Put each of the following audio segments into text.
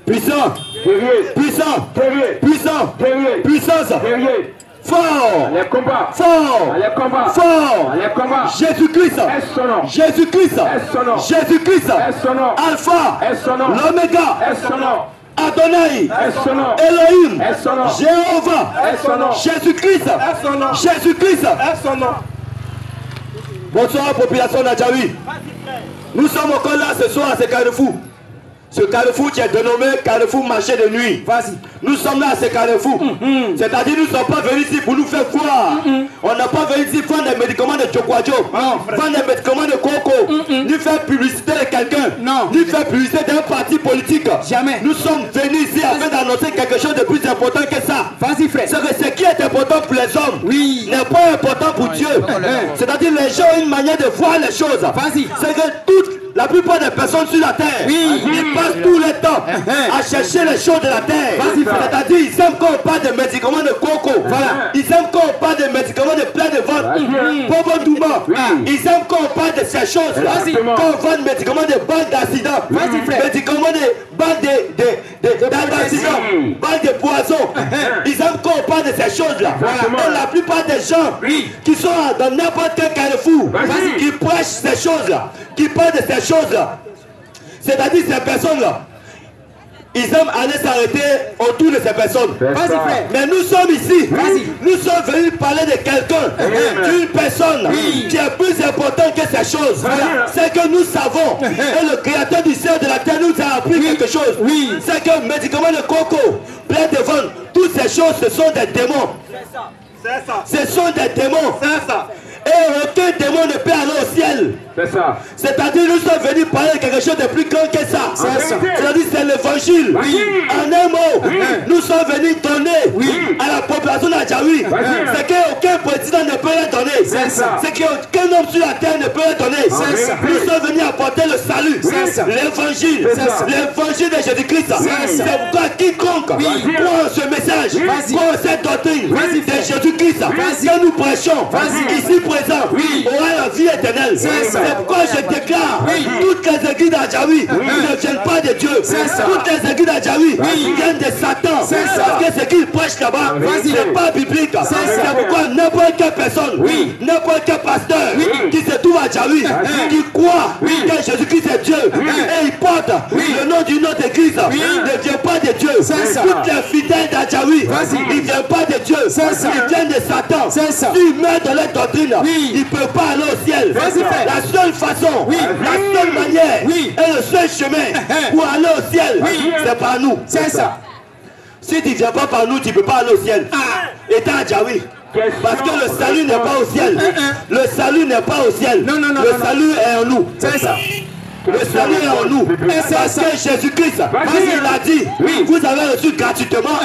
Puissant. Guerrier. Puissant. Guerrier. Puissant. Guerrier. Puissance. Guerrier. Fort. Les combats. Fort. Les combats. Fort. Les combats. Jésus-Christ. Est son nom. Jésus-Christ. Est son nom. Jésus-Christ. Est son nom. Alpha. Est son nom. L'Oméga. Est son nom. Adonai. Est son nom. Elohim. Est son nom. Jéhovah. Est son nom. Jésus-Christ. Est son nom. Jésus-Christ. Est son nom. Bonsoir population d'Adjaoui. Nous sommes encore là ce soir à ce carrefour. Ce carrefour qui est dénommé carrefour marché de nuit. Vas-y. Nous sommes là à ce carrefour. C'est-à-dire nous ne sommes pas venus ici pour nous faire croire. On n'a pas venu ici vendre des médicaments de Chokwadjo, vendre des médicaments de Coco, ni faire publicité de quelqu'un, ni faire publicité d'un parti politique. Jamais. Nous sommes venus ici afin d'annoncer quelque chose de plus important que ça. Vas-y frère. C'est que ce qui est important pour les hommes n'est pas important pour Dieu. C'est-à-dire les gens ont une manière de voir les choses. Vas-y. C'est que la plupart des personnes sur la terre, ils passent tout le temps à chercher les choses de la terre. C'est-à-dire ils aiment quand on parle de médicaments de Coco. Ils aiment quand on parle de médicaments de plein de vente. Pauvre Douma. Ils aiment quand on parle de ces choses. Quand on vend des médicaments de balles d'accident. Médicaments de balles d'accident. Balles de poison. Ils aiment quand on parle de ces choses-là. Et la plupart des gens qui sont dans n'importe quel carrefour, qui prêchent ces choses-là, qui parlent de ces choses-là, c'est-à-dire ces personnes-là, ils aiment aller s'arrêter autour de ces personnes. Mais nous sommes ici. Nous sommes venus parler de quelqu'un, d'une personne qui est plus importante que ces choses. C'est que nous savons, et le créateur du ciel et de la terre nous a appris quelque chose. C'est que le médicament de Coco, plein de ventes, toutes ces choses, ce sont des démons. Ce sont des démons. Et aucun démon ne peut aller au ciel. C'est ça. C'est-à-dire nous sommes venus parler de quelque chose de plus grand que ça. C'est-à-dire c'est l'évangile. En un mot, nous sommes venus donner à la population d'Adjaoui ce qu'aucun président ne peut leur donner. C'est qu'aucun homme sur la terre ne peut leur donner. Nous sommes venus apporter le salut. L'évangile. L'évangile de Jésus-Christ. C'est pourquoi quiconque prend ce message, prend cette doctrine de Jésus-Christ que nous prêchons ici présent aura la vie éternelle. C'est pourquoi je déclare toutes les églises d'Adjaoui ne viennent pas de Dieu. Toutes les églises d'Adjaoui viennent de Satan. Parce que ce qu'ils prêchent là-bas, c'est pas biblique. C'est pourquoi n'importe quelle personne, n'importe quel pasteur qui se trouve à Adjaoui, qui croit que Jésus-Christ est Dieu et il porte le nom d'une autre église, ne vient pas de Dieu. Toutes les fidèles d'Adjaoui, ils ne viennent pas de Dieu. Ils viennent de Satan. S'ils meurent dans leur doctrine, ils ne peuvent pas aller au ciel. La seule façon, la seule manière et le seul chemin pour aller au ciel, c'est par nous. C'est ça. Si tu ne viens pas par nous, tu ne peux pas aller au ciel. Et t'as Adjaoui. Parce que le salut n'est pas au ciel. Le salut n'est pas au ciel. Le salut est en nous. C'est ça. Le salut est en nous. Parce que Jésus-Christ, il a dit, vous avez reçu gratuitement,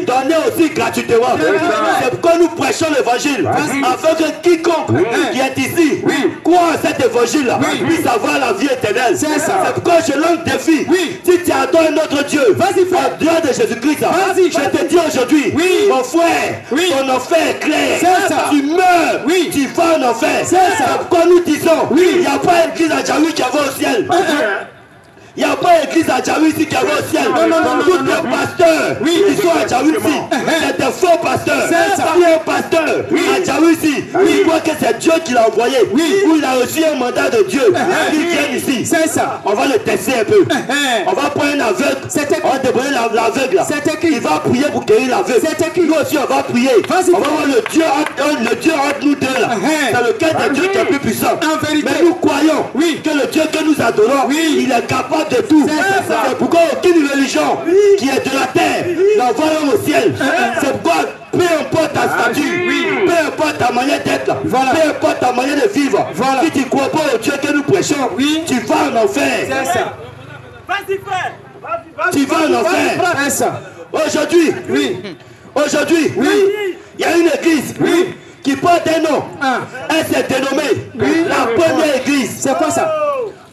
donnez aussi gratuitement. C'est pourquoi nous prêchons l'évangile. Afin que quiconque qui est ici croit à cet évangile puisse avoir la vie éternelle. C'est pourquoi je lance le défi. Si tu adores un autre Dieu, en dehors de Jésus-Christ, je te dis aujourd'hui, mon frère, ton enfer est clair. Tu meurs, tu vas en enfer. C'est pourquoi nous disons, il n'y a pas une église à Adjaoui qui va au ciel. Il n'y a pas d'église à Adjaoui ici qui va au ciel. Tous les pasteurs qui sont à Adjaoui ici, c'est des faux pasteurs. Si un pasteur à Adjaoui ici, il croit que c'est Dieu qui l'a envoyé, ou il a reçu un mandat de Dieu, il vient ici. C'est ça. On va le tester un peu. On va prendre un aveugle, on va débrouiller l'aveugle. Il va prier pour guérir l'aveugle. Nous aussi on va prier. On va voir le Dieu entre nous deux là. C'est lequel des dieux qui est plus puissant. Mais nous croyons que le Dieu que nous adorons, il est capable de tout. C'est pourquoi aucune religion qui est de la terre n'envoie au ciel. C'est pourquoi peu importe ta statut, peu importe ta manière d'être, peu importe ta manière de vivre, si tu ne crois pas au Dieu que nous prêchons, tu vas en enfer. Vas-y frère. Tu vas en enfer. Aujourd'hui, il y a une église qui porte un nom. Elle s'est dénommée la première église. C'est quoi ça?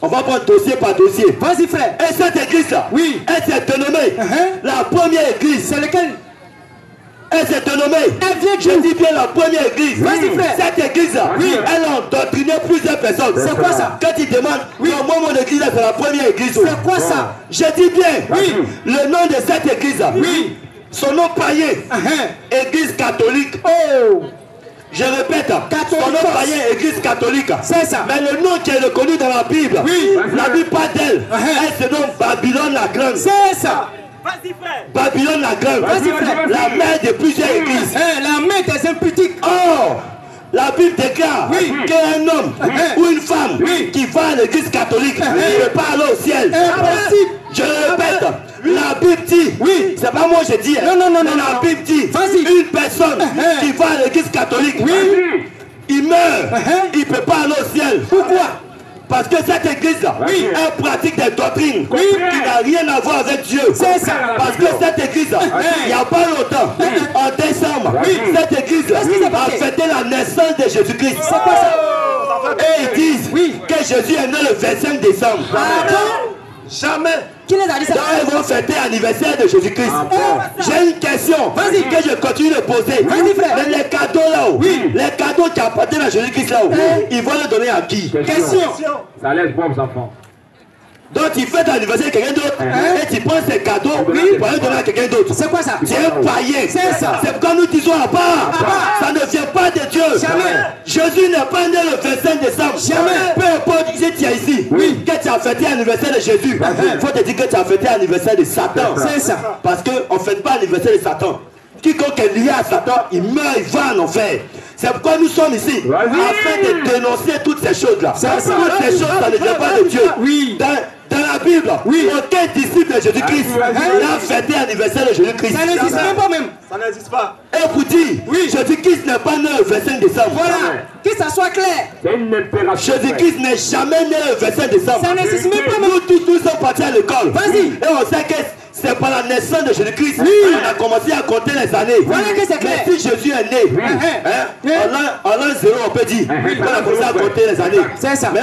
On va prendre dossier par dossier. Vas-y frère. Et cette église là, elle s'est dénommée la première église. C'est lequel? Elle s'est dénommée. Elle vient Je dis bien la première église. Vas-y, frère. Cette église, elle a endoctriné plusieurs personnes. C'est quoi ça? Quand il demande, moi mon église, c'est la première église. C'est quoi ça? Je dis bien, le nom de cette église, son nom païen, église catholique. Oh! Je répète, son nom païen, église catholique. C'est ça. Mais le nom qui est reconnu dans la Bible, la Bible parle d'elle. Elle se nomme Babylone la Grande. C'est ça. Vas-y, frère. Babylone la Grande. Vas-y, frère. La mère de plusieurs églises. La main des imputiques. Or, la Bible déclare qu'un homme ou une femme qui va à l'église catholique ne peut pas aller au ciel. Impossible. Je le répète, la Bible dit, c'est pas moi je dis, Non. la Bible dit, une personne qui va à l'église catholique, il meurt, il ne peut pas aller au ciel. Pourquoi? Parce que cette église-là, elle pratique des doctrines qui n'ont rien à voir avec Dieu. C'est ça. Parce que cette église, il n'y a pas longtemps, en décembre, cette église a fêté la naissance de Jésus-Christ. C'est quoi ça? Et ils disent que Jésus est né le 25 décembre. Jamais. Qui les a dit ça? Donc ils vont fêter l'anniversaire de Jésus-Christ. J'ai une question que je continue de poser. Vas-y, frère. Mais les cadeaux là-haut, les cadeaux qui appartiennent à Jésus-Christ là-haut, ils vont les donner à qui? Question. Ça laisse bon aux enfants. Donc tu fêtes l'anniversaire de quelqu'un d'autre et tu prends ces cadeaux pour les donner à quelqu'un d'autre. C'est quoi ça? Tu es un païen. C'est ça. C'est pourquoi nous disons à part. Ça ne vient pas de Dieu. Jamais. Jésus n'est pas né le 25 décembre. Jamais. Peu importe si tu es ici, que tu as fêté l'anniversaire de Jésus, il faut te dire que tu as fêté l'anniversaire de Satan. C'est ça. Parce qu'on ne fête pas l'anniversaire de Satan. Quiconque est lié à Satan, il meurt, il va en enfer. C'est pourquoi nous sommes ici, afin de dénoncer toutes ces choses-là. Toutes ces choses, ça ne vient pas de Dieu. Dans la Bible, aucun disciple de Jésus-Christ n'a fêté l'anniversaire de Jésus-Christ. Ça n'existe même pas même. Ça n'existe pas. Et vous dire, Jésus-Christ n'est pas né le 25 décembre. Voilà. Que ça soit clair. C'est une impérative. Jésus-Christ n'est jamais né le 25 décembre. Ça n'existe même pas même. Nous tous, nous sommes partis à l'école. Vas-y. Et on sait que c'est par la naissance de Jésus-Christ qu'on a commencé à compter les années. Voilà que c'est clair. Mais si Jésus est né, en l'an 0, on peut dire, on a commencé à compter les années. C'est ça. Mais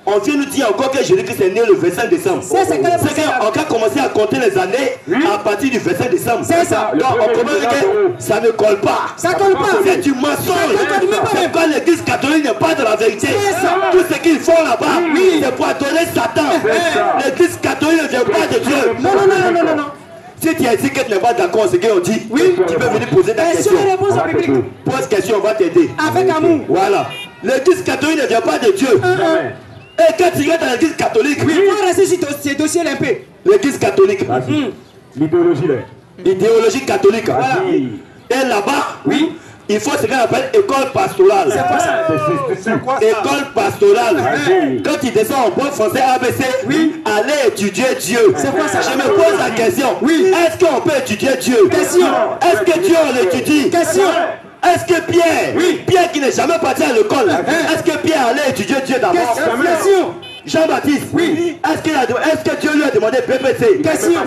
on vient nous dire encore que Jésus-Christ est né le 25 décembre. C'est qu'on a commencé à compter les années à partir du 25 décembre. C'est ça. Donc on commence que ça ne colle pas. Ça colle pas. C'est du mensonge. C'est quand l'église catholique n'est pas de la vérité. Tout ce qu'ils font là-bas, c'est pour adorer Satan. L'église catholique ne vient pas de Dieu. Non. Si tu es ici que tu n'es pas d'accord avec ce qu'ils ont dit, tu peux venir poser ta question. Question et réponse au public. Pose question, on va t'aider. Avec amour. Voilà. L'église catholique ne vient pas de Dieu. Et quand tu rentres dans l'église catholique, Il faut rester sur ces dossiers un peu. l'église catholique, L'idéologie là. l'idéologie catholique, et là-bas, il faut ce qu'on appelle école pastorale. C'est quoi ça? C'est quoi ça? École pastorale. Quand tu descends en bon français ABC, allez étudier Dieu. C'est quoi ça? Je me pose la question. Est-ce qu'on peut étudier Dieu? Question. Est-ce que Dieu on l'étudie? Question. Est-ce que Pierre qui n'est jamais parti à l'école, est-ce que Pierre allait étudier Dieu d'abord? Question. Jean-Baptiste, est-ce que Dieu lui a demandé PPC? Question.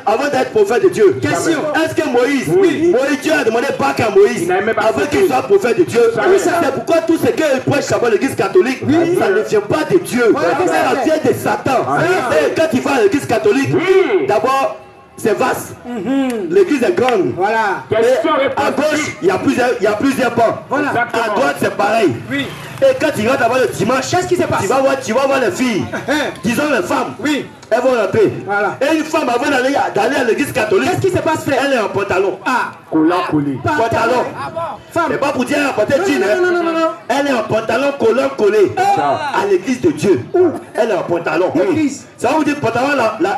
Avant d'être prophète de Dieu. Question. Est-ce que Moïse, Dieu a demandé bac à Moïse avant qu'il soit prophète de Dieu? C'est pourquoi tout ce qu'il prêche à l'église catholique, ça ne vient pas de Dieu. Ça vient de Satan. Et quand il va à l'église catholique, d'abord, c'est vaste. L'église est grande. Voilà. Et à gauche, il y a plusieurs bancs. Voilà. À droite, c'est pareil. Et quand tu rentres avant le dimanche, Qu'est-ce qui se passe? tu vas voir les filles. Disons les femmes. Elles vont rentrer. Voilà. Et une femme avant d'aller à l'église catholique, Qu'est-ce qui se passe, frère? elle est en pantalon. Collant collé. Pantalon. Femme. Et pas pour dire elle a porté jean. Non. Elle est en pantalon collant collé. À l'église de Dieu. Elle est en pantalon. Église. Ça va vous dire pantalon,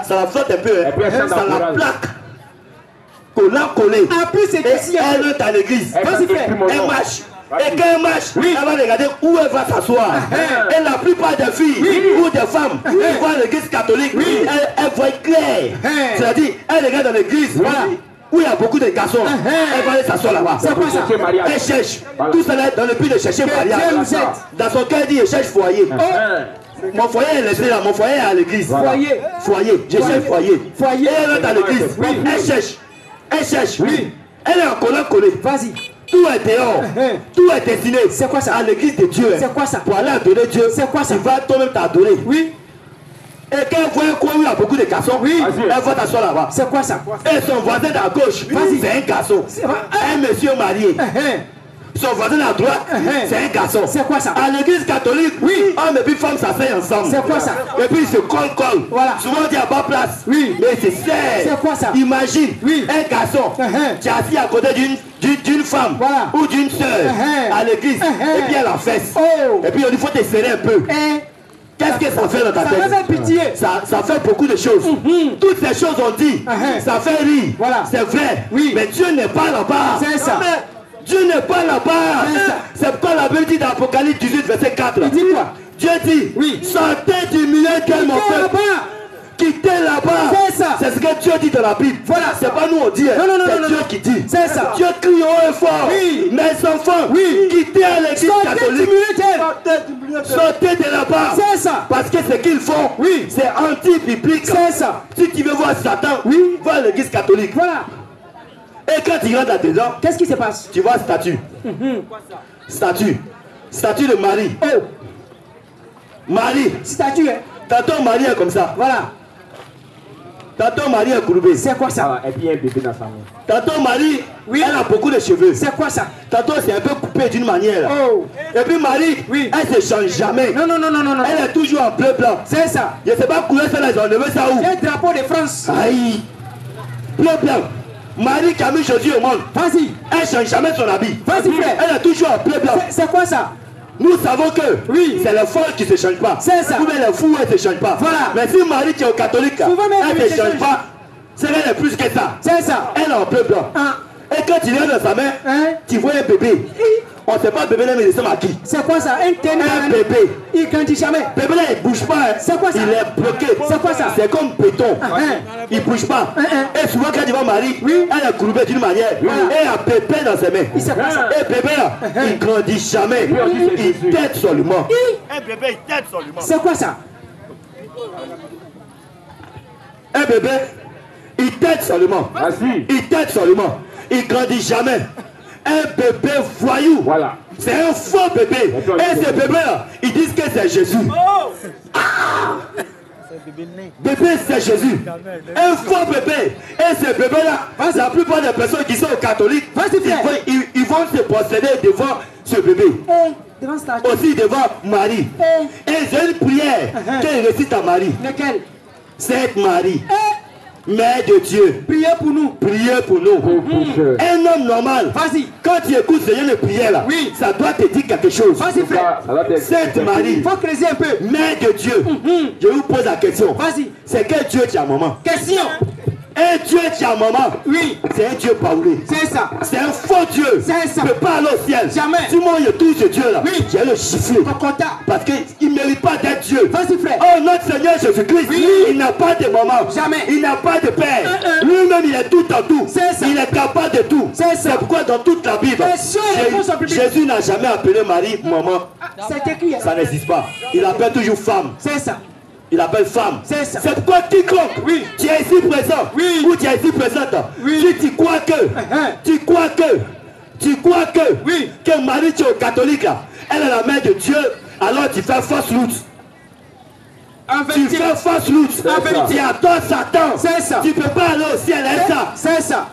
ça la flotte un peu. puis elle Ça chante la en plaque. Collant collé. En plus, c'est Et ici. elle est à l'église. Vas-y, frère. Elle marche. Et quand elle marche, elle va regarder où elle va s'asseoir. Et la plupart des filles ou des femmes qui vont à l'église catholique, elles voient clair. C'est-à-dire, elle regarde dans l'église où il y a beaucoup de garçons. Elle va aller s'asseoir là-bas. C'est quoi ça? Elle cherche. Tout cela dans le but de chercher Maria. Dans son cœur, elle dit, je cherche foyer. Mon foyer est laissé là, mon foyer est à l'église. Foyer. Foyer, je cherche foyer. Foyer. Et elle est à l'église. Elle cherche. Elle cherche. Elle est en collant collé. Vas-y. Tout est dehors. Tout est destiné. C'est quoi ça? À l'église de Dieu. C'est quoi ça? Pour aller adorer Dieu. C'est quoi ça? Tu vas toi-même t'adorer. Et quand elle voit un coin où il y a beaucoup de garçons, Oui. elle va t'asseoir là-bas. C'est quoi ça? Et son voisin à gauche, Vas-y. c'est un garçon. Un monsieur marié. Son voisin à droite, c'est un garçon. C'est quoi ça? À l'église catholique, Oui. homme et puis femme s'asseyent ensemble. C'est quoi ça? Et puis ils se collent. Voilà. Souvent on dit à bas place. Oui. Mais c'est serre. C'est quoi ça? Imagine Oui. un garçon qui est assis à côté d'une femme Voilà. ou d'une soeur à l'église. Et puis elle a fesse. Oh. Et puis on dit faut te serrer un peu. Qu'est-ce que ça fait dans ta Ça tête? me fait pitié. Ça fait beaucoup de choses. Toutes ces choses on dit, ça fait rire. Voilà. C'est vrai. Oui. Mais Dieu n'est pas là-bas. C'est ça. Dieu n'est pas là-bas. C'est ça. C'est pourquoi la Bible dit dans Apocalypse 18, verset 4. Il dit quoi? Dieu dit, Oui. sortez du milieu de mon Quittez peuple. là-bas. Quittez là-bas. C'est ça. C'est ce que Dieu dit dans la Bible. Voilà. C'est pas nous on dit. Non, non, non, c'est non, Dieu non. qui dit. C'est ça. Dieu crie haut et fort. Oui. Mes enfants, Oui. quittez à l'église Sortez du catholique. milieu. Sortez de là-bas. C'est ça. Parce que ce qu'ils font, Oui. c'est anti-biblique. C'est ça. Si tu veux voir Satan, Oui. va à l'église catholique. Voilà. Et quand tu rentres là-dedans, Qu'est-ce qui se passe? tu vois statue. Statue. Statue de Marie. Oh, Marie. statue, hein? Tantôt Marie est comme ça. Voilà. Tantôt Marie est courbée. C'est quoi ça? Et puis il y a un bébé dans sa main. Tantôt Marie, Oui. elle a beaucoup de cheveux. C'est quoi ça? Tantôt c'est un peu coupé d'une manière. Oh. Et puis Marie, Oui. elle ne se change jamais. Non, non, non, non, non, non. Elle est toujours en bleu blanc. C'est ça. Je ne sais pas couleur ça, ils ont enlevé ça où. C'est le drapeau de France. Aïe. Bleu blanc. Marie qui a mis Jésus au monde. Vas-y. Elle ne change jamais son habit. Vas-y, frère. Elle est toujours en bleu blanc. C'est quoi ça? Nous savons que Oui. c'est les folles qui ne se changent pas. C'est ça. Ou bien les fous, elles ne se changent pas. Voilà. Mais si Marie qui est au catholique, Souvent même, elle oui, ne se se change change. pas, c'est elle est plus que ça. C'est ça. Elle est en bleu blanc. Hein? Et quand tu regardes dans sa main, Hein? tu vois un bébé. On ne sait pas bébé là, mais il ressemble à qui? C'est quoi ça? Un tennis. Un bébé. Il grandit jamais. Bébé là, il ne bouge pas. Hein. C'est quoi ça? Il est bloqué. C'est quoi ça? C'est comme béton. Il ne bouge pas. Hein. Et souvent, quand tu vois Marie, Oui. elle est courbée d'une manière. Voilà. Et elle a bébé dans ses mains. Il sait quoi ça? Et bébé là, il ne grandit jamais. on dit c'est Il Jésus. tête seulement. Un bébé, il tête seulement. C'est quoi ça? Un bébé, il tête seulement. Vas-y. Il tête seulement. Il grandit jamais. Un bébé voyou. Voilà. C'est un faux bébé. Et ce bébé-là, ils disent que c'est Jésus. Bébé, c'est Jésus. Un faux bébé. Et ce bébé-là, la plupart des personnes qui sont catholiques, Vas-y, frère. ils vont se procéder devant ce bébé. Devant statue. Aussi devant Marie. Et j'ai une prière qu'elle récite à Marie. Lequel? Sainte Marie, Mère de Dieu, Priez pour nous. priez pour nous. Couche. Un homme normal, Vas-y. quand tu écoutes ce genre de prière là, Oui. ça doit te dire quelque chose. Vas-y, frère. Ça va être. Sainte Marie, Faut creuser un peu. Mère de Dieu, je vous pose la question. Vas-y. C'est quel Dieu qui a maman? Question. Un Dieu qui a maman, Oui. c'est un Dieu paoulé. C'est ça. C'est un faux Dieu. C'est ça. Je ne peux pas aller au ciel. Jamais. Si moi je touche ce Dieu là, Oui. je vais le chiffrer. Kokota. Parce qu'il ne mérite pas d'être Dieu. Vas-y, frère. Oh, notre Seigneur Jésus-Christ, Oui. il n'a pas de maman. Jamais. Il n'a pas de père. Un. Lui-même, il est tout en tout. C'est ça. Il est capable de tout. C'est ça. pourquoi dans toute la Bible, Question et réponse en public. Jésus n'a jamais appelé Marie maman. C'est écrit. Ça n'existe pas. Il appelle toujours femme. C'est ça. Il appelle femme. C'est ça. C'est pourquoi quiconque, Oui. tu es ici présent, Oui. ou tu es ici présente, Oui. si tu crois que, Oui. que Marie, tu es catholique, là, elle est la mère de Dieu, alors tu fais fausse route. En Tu vérité. fais fausse route. En vérité. Tu adores Satan. C'est ça. Tu ne peux pas aller au ciel, hein, ça. C'est ça.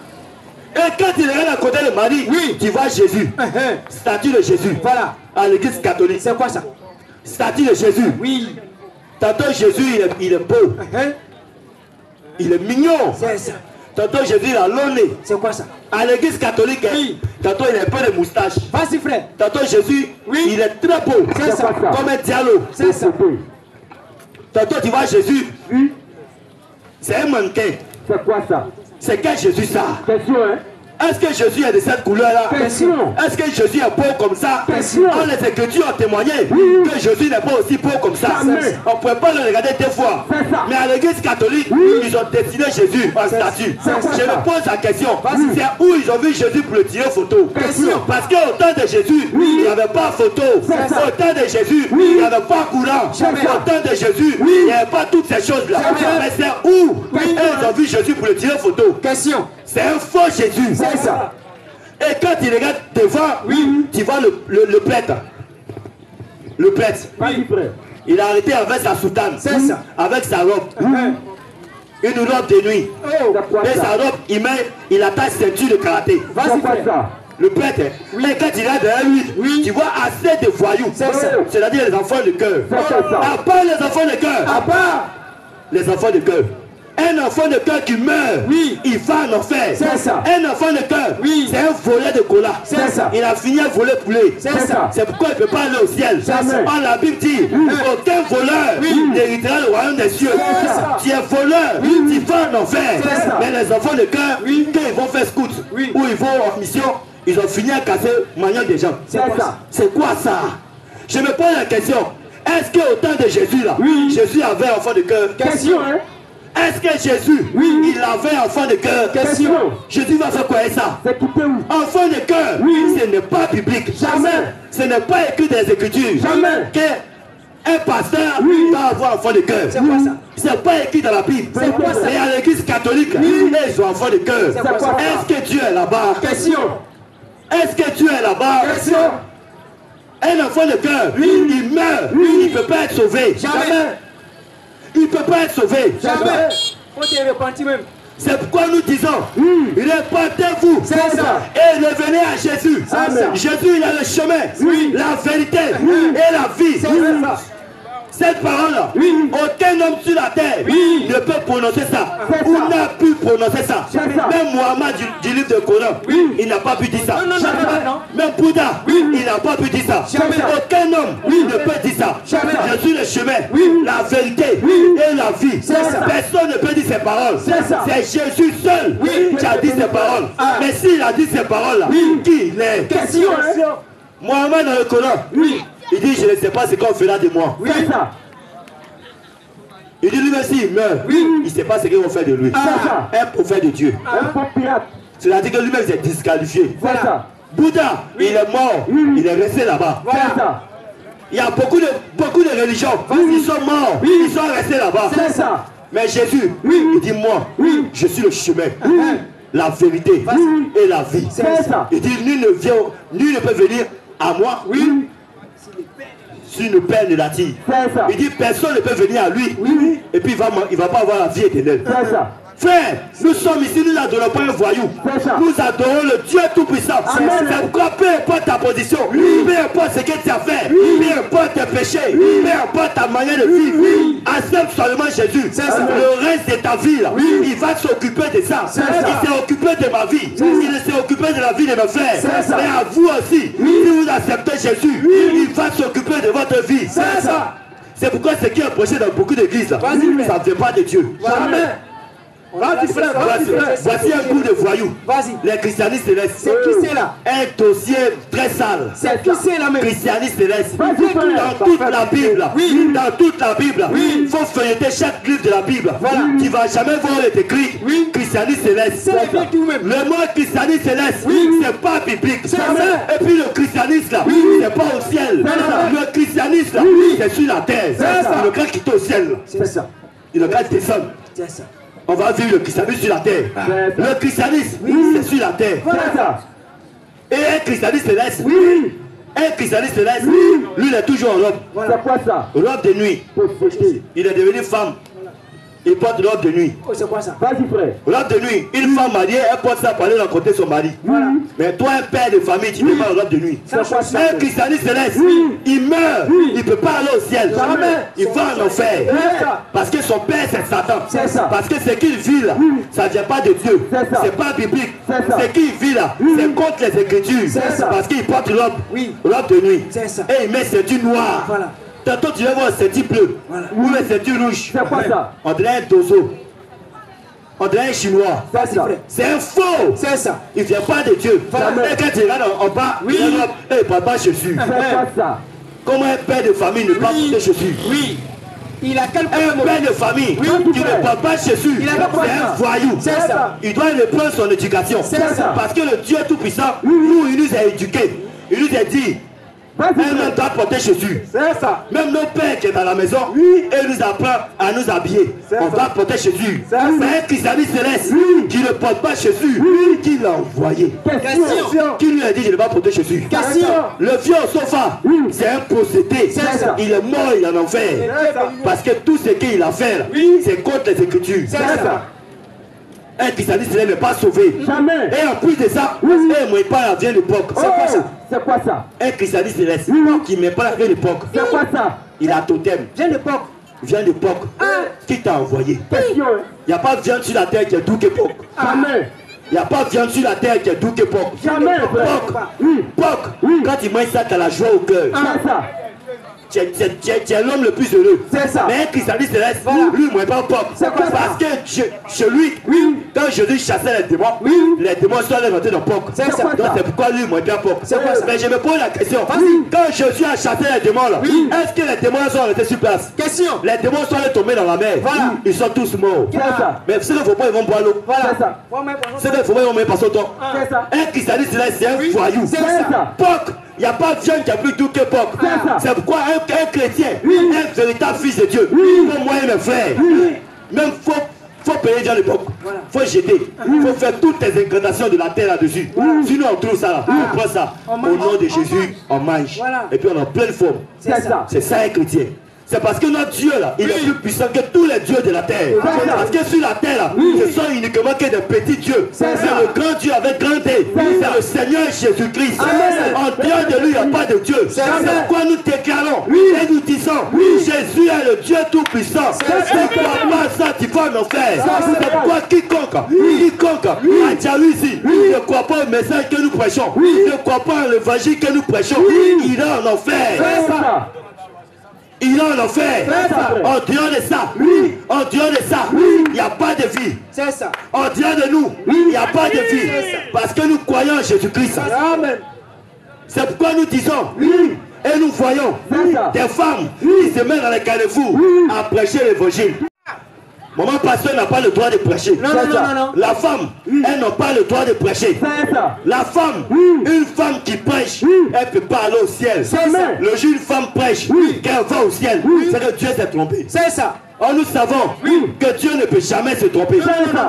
Et quand tu regardes à côté de Marie, Oui. tu vois Jésus. Statue de Jésus. Voilà. À l'église catholique. C'est quoi ça? Statue de Jésus. Oui. Tantôt Jésus, il est beau. Il est mignon. C'est ça. Tantôt Jésus, il a long nez. C'est quoi ça? À l'église catholique, hein, Oui. tantôt il a un peu de moustache. Vas-y, frère. Tantôt Jésus, Oui. il est très beau. C'est ça. Comme un dialogue. C'est ça. Tantôt tu vois Jésus, c'est un mannequin. C'est quoi ça? C'est quel Jésus ça? Question, hein? Est-ce que Jésus est de cette couleur-là? Question. Est-ce que Jésus est beau comme ça? Question. Oh, les Écritures ont témoigné que Jésus n'est pas aussi beau comme ça. Jamais. On ne pouvait pas le regarder deux fois. C'est ça. Mais à l'église catholique, ils ont dessiné Jésus en statue. c'est quoi Je ça? me pose la question. C'est où ils ont vu Jésus pour le tirer photo? Question. Parce qu'au temps de Jésus, il n'y avait pas photo. C'est ça. Au temps de Jésus, il n'y avait pas courant. Jamais. Au temps de Jésus, il n'y avait pas toutes ces choses-là. Jamais. Mais c'est où ils ont vu Jésus pour le tirer photo? Question. C'est un faux Jésus. C'est ça. Et quand tu regardes devant, tu vois le prêtre. Le prêtre. Vas-y, frère. Il a arrêté avec sa soutane. C'est ça. Avec sa robe. Une robe de nuit. Oh. Et sa robe, il attache ceinture de karaté. Vas-y, frère. Le prêtre, et quand il est derrière lui, tu vois assez de voyous. C'est-à-dire les enfants de cœur. À part les enfants de cœur. À part Les enfants de cœur. Un enfant de cœur qui meurt, il va en enfer. C'est ça. Un enfant de cœur, c'est un volet de cola. C'est ça. Il a fini à voler poulet. C'est ça. C'est pourquoi il ne peut pas aller au ciel. Oh, la Bible dit, aucun voleur n'héritera le royaume des cieux. Tu es voleur, tu vas en enfer. Mais les enfants de cœur, quand ils vont faire scout, ou ils vont en mission, ils ont fini à casser manière des gens. C'est quoi ça? Je me pose la question. Est-ce qu'au temps de Jésus là, Jésus avait un enfant de cœur? Question, hein? Est-ce que Jésus, il avait un enfant de cœur? Question. Jésus va faire quoi avec ça? C'est quitté où? Enfant de cœur, ce n'est pas biblique. Jamais. Ce n'est pas écrit dans les Écritures. Jamais. Qu'un pasteur doit avoir un enfant de cœur. C'est quoi ça? C'est pas écrit dans la Bible. C'est quoi ça? Et à l'église catholique, ils ont enfant de cœur. C'est quoi ça? Est-ce que Dieu est là-bas? Question. Est-ce que Dieu est là-bas? Question. Un enfant de cœur, il meurt, il ne peut pas être sauvé. Jamais. Il ne peut pas être sauvé. Jamais. Faut te repentir même. C'est pourquoi nous disons, répentez-vous C'est ça. et revenez à Jésus. C'est ça. Jésus, il a le chemin, la vérité et la vie. C'est ça. Cette parole-là, aucun homme sur la terre ne peut prononcer ça. Ou n'a pu prononcer ça. Même Mohammed du livre de Coran, il n'a pas pu dire ça. Non. Même Bouddha, il n'a pas pu dire ça. Aucun homme ne peut dire ça. Je suis le chemin, la vérité et la vie. Personne ne peut dire ces paroles. C'est Jésus seul qui a dit ces paroles. Mais s'il a dit ces paroles-là, qui l'est? Question. Mohammed dans le Coran, il dit je ne sais pas ce qu'on fera de moi. C'est ça. Il dit lui aussi il meurt. Il ne sait pas ce qu'ils vont faire de lui. Un prophète de Dieu. Un faux pirate. C'est-à-dire que lui-même s'est disqualifié. C'est ça. Bouddha, il est mort. Il est resté là-bas. C'est ça. Il y a beaucoup de religions. Ils sont morts. Ils sont restés là-bas. C'est ça. Mais Jésus, il dit moi, je suis le chemin, la vérité et la vie. C'est ça. Il dit nul ne peut venir à moi si le Père ne l'attire. C'est ça. Il dit personne ne peut venir à lui et puis il va pas avoir la vie éternelle. C'est ça. Frère, nous sommes ici, nous n'adorons pas un voyou. Nous adorons le Dieu Tout-Puissant. C'est pourquoi peu importe ta position, peu importe ce que tu as fait, peu importe tes péchés, peu importe ta manière de vivre, accepte seulement Jésus. Le reste de ta vie, là, il va s'occuper de ça. Il s'est occupé de ma vie. Il s'est occupé de la vie de mes frères. Mais à vous aussi, si vous acceptez Jésus, il va s'occuper de votre vie. C'est pourquoi ce qui est prêché dans beaucoup d'églises, ça ne vient pas de Dieu. Jamais. Vas-y, frère. Voici un groupe de voyous. Vas-y. Les christianistes célestes. C'est qui c'est là? Un dossier très sale. C'est qui c'est là même? Christianistes célestes. Vas-y, frère. Dans toute la Bible, dans toute la Bible, il faut feuilleter chaque livre de la Bible. Tu ne vas jamais voir écrit christianisme céleste. C'est bien tout même. Le mot christianisme céleste, c'est pas biblique. vrai. Et puis le christianisme là, c'est pas au ciel. Le christianisme là, c'est sur la terre. Il ne peut quitter au ciel. C'est ça. Il ne peut descendre. C'est ça. On va vivre le christianisme sur la terre. Le christianisme, c'est sur la terre. C'est ça. Et un christianisme céleste, un christianisme céleste, lui il est toujours en robe. C'est quoi ça? Robe de nuit. Prophétie. Il est devenu femme. Il porte robe de nuit. Oh, c'est quoi ça? Vas-y, frère. Robe de nuit. Une femme mariée, elle porte ça pour aller rencontrer son mari. Mais toi, un père de famille, tu ne pas en robe de nuit. C'est quoi ça? Un christianisme céleste, il meurt, il ne peut pas aller au ciel. Il va en enfer. Parce que son père, c'est Satan. C'est ça. Parce que ce qu'il vit là, ça ne vient pas de Dieu. C'est ça. C'est pas biblique. C'est ça. Ce qu'il vit là, c'est contre les Écritures. C'est ça. Parce qu'il porte robe, robe de nuit. C'est ça. Et il met ceinture noire. Voilà. Tantôt tu vas voir ceinture bleue. Ou une ceinture rouge. C'est quoi ça? On dirait un dozo. On dirait un chinois. Vas-y, frère. C'est un faux. C'est ça. Il ne vient pas de Dieu. Et quand tu regardes en bas, il dit papa Jésus. C'est quoi ça? Comment un père de famille ne pas porter Jésus? Il a quel Un père de famille qui ne porte pas Jésus, Il a c'est pas quoi un ça. voyou. C'est ça. Il doit reprendre son éducation. C'est ça. Parce que le Dieu Tout-Puissant, nous, il nous a éduqués. Il nous a dit, Un homme doit porter Jésus. C'est ça. Même nos pères qui sont dans la maison, et nous apprennent à nous habiller. On doit porter Jésus. C'est un christianisme céleste qui ne porte pas Jésus, qui l'a envoyé. Question. Qui lui a dit je ne vais pas porter Jésus? Question. Le vieux au sofa, c'est un possédé. Il est mort, il est en enfer. Parce que tout ce qu'il a fait, là, c'est contre les Écritures. C'est ça. Un christianisme céleste n'est pas sauvé. Jamais. Et en plus de ça, un moi pas la vieille époque. C'est quoi ça? C'est quoi ça? Un christianisme céleste qui ne met pas la vieille époque. C'est quoi ça? Il a totem. Viens d'époque. Vient d'époque. Qui t'a envoyé? Question. Il n'y a pas de viande sur la terre qui est d'où qu'époque. Jamais. Il n'y a pas de viande sur la terre qui est d'où qu'époque. Jamais. Poc. Quand il mange ça, tu as la joie au cœur. C'est ça. Tu es l'homme le plus heureux. C'est ça. Mais un christianisme céleste, lui, moi, pas poc. C'est quoi ça? Parce que chez lui, quand Jésus chassait les démons, les démons sont allés monter dans poc. C'est ça. Donc c'est pourquoi lui, moi, pas poc. C'est quoi ça? Mais je me pose la question. Quand Jésus a chassé les démons, là, est-ce que les démons sont restés sur place? Question. Les démons sont allés tomber dans la mer. Voilà. Ils sont tous morts. C'est ça. Mais c'est qu'il ne faut pas, ils vont boire l'eau. C'est ça. C'est qu'il ne faut pas, ils vont mettre par son temps. C'est ça. Un christianisme céleste, c'est un voyou. C'est ça. Poc. Il n'y a pas de viande qui a plus doux que Poc. C'est pourquoi un chrétien, un véritable fils de Dieu, pour moi et mes frères, même faut payer viande de Poc. Faut jeter. Faut faire toutes les incantations de la terre là-dessus. Sinon on trouve ça là. On prend ça. Au nom de Jésus, on mange. Et puis on est en pleine forme. C'est ça. C'est ça un chrétien. C'est parce que notre Dieu là, il est plus puissant que tous les dieux de la terre. Parce que sur la terre là, ce sont uniquement que des petits dieux. C'est le grand Dieu avec grand D. C'est le Seigneur Jésus-Christ. En dehors de lui, il n'y a pas de Dieu. C'est pourquoi nous déclarons et nous disons, Jésus est le Dieu tout-puissant. Ne crois pas ça, tu vas en enfer. C'est pourquoi quiconque a Djaoui ici, ne croit pas au message que nous prêchons, ne croit pas à l'évangile que nous prêchons, il est en enfer. C'est ça. Il est en enfer. En dehors de ça, il n'y a pas de vie. C'est ça. En dehors de nous, il n'y a pas de vie. Parce que nous croyons en Jésus-Christ. Amen. C'est pourquoi nous disons et nous voyons des femmes qui se mettent dans les carrefours à prêcher l'évangile. Maman pasteur n'a pas le droit de prêcher. Non. La femme, elle n'a pas le droit de prêcher. C'est ça. La femme, une femme qui prêche, elle ne peut pas aller au ciel. C'est ça. Le jour une femme prêche, qu'elle va au ciel, c'est que Dieu s'est trompé. C'est ça. Or nous savons que Dieu ne peut jamais se tromper.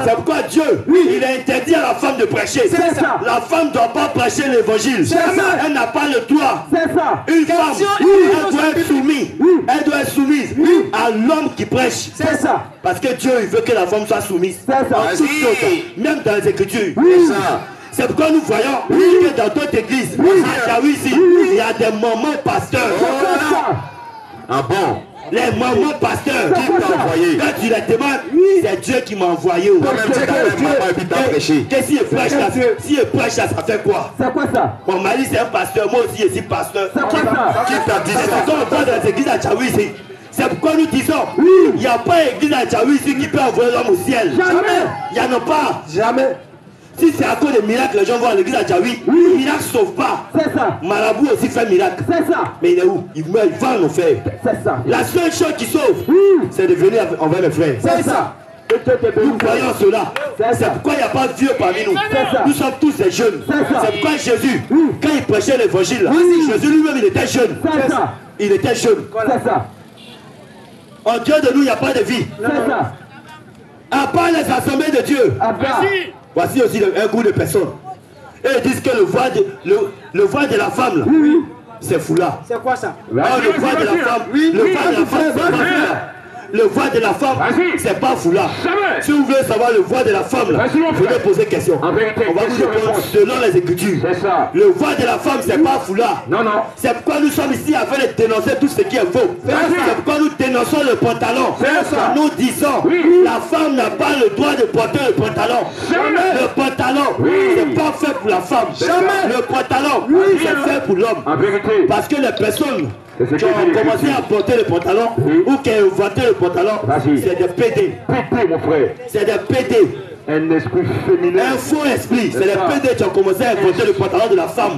C'est pourquoi Dieu, il a interdit à la femme de prêcher. C'est ça. La femme ne doit pas prêcher l'évangile. Elle n'a pas le droit. C'est ça. Une femme, elle doit être soumise. Elle doit être soumise à l'homme qui prêche. C'est ça. Parce que Dieu, il veut que la femme soit soumise. C'est ça. En toutes choses, même dans les Écritures. C'est pourquoi nous voyons que dans d'autres églises, à Djaoui ici, il y a des mamans pasteurs. Ah bon? Les mamans pasteurs qui t'ont envoyé. Quand tu les demandes, c'est Dieu qui m'a envoyé. Qu'est-ce qu'il prêche là? S'il prêche là, ça fait quoi? C'est quoi ça? Mon mari c'est un pasteur, moi aussi je suis pasteur. C'est quoi ça? Qui t'a dit ça? C'est pourquoi dans les églises à Djaoui ici. C'est pourquoi nous disons, il n'y a pas d'église à Djaoui ici qui peut envoyer l'homme au ciel. Jamais. Il n'y en a pas. Jamais. Si c'est à cause des miracles, les gens vont à l'église à Djaoui. Miracle ne sauve pas. C'est ça. Marabout aussi fait miracle. C'est ça. Mais il est où? Il meurt, il va en enfer. C'est ça. La seule chose qui sauve, c'est de venir envers mes frères. C'est ça. Nous croyons cela. C'est pourquoi il n'y a pas de vieux parmi nous. Nous sommes tous des jeunes. C'est pourquoi Jésus, quand il prêchait l'évangile, Jésus lui-même il était jeune. C'est ça. Il était jeune. C'est ça. En Dieu de nous, il n'y a pas de vie. C'est ça. À part les assemblées de Dieu. Voici aussi un groupe de personnes. Et ils disent que le voile de la femme, là, c'est foulard. C'est quoi ça? Le voile de la femme, le voile de la femme, c'est pas foulard. Le voile de la femme, c'est pas foulard. Si vous voulez savoir le voile de la femme, là, venez poser question. On va vous répondre selon les Écritures. Le voile de la femme, c'est pas foulard. Non. C'est pourquoi nous sommes ici afin de dénoncer tout ce qui est faux. C'est pourquoi nous dénonçons le pantalon. Nous disons, la femme n'a pas le droit de porter le pantalon. Le pantalon, c'est pas fait pour la femme. Le pantalon, c'est fait pour l'homme. Parce que les personnes qui ont commencé à porter le pantalon ou qui ont inventé le pantalon, c'est des PD. Pété, mon frère. C'est des PD. Un esprit féminin. Un faux esprit. C'est les PD qui ont commencé à inventer le pantalon de la femme.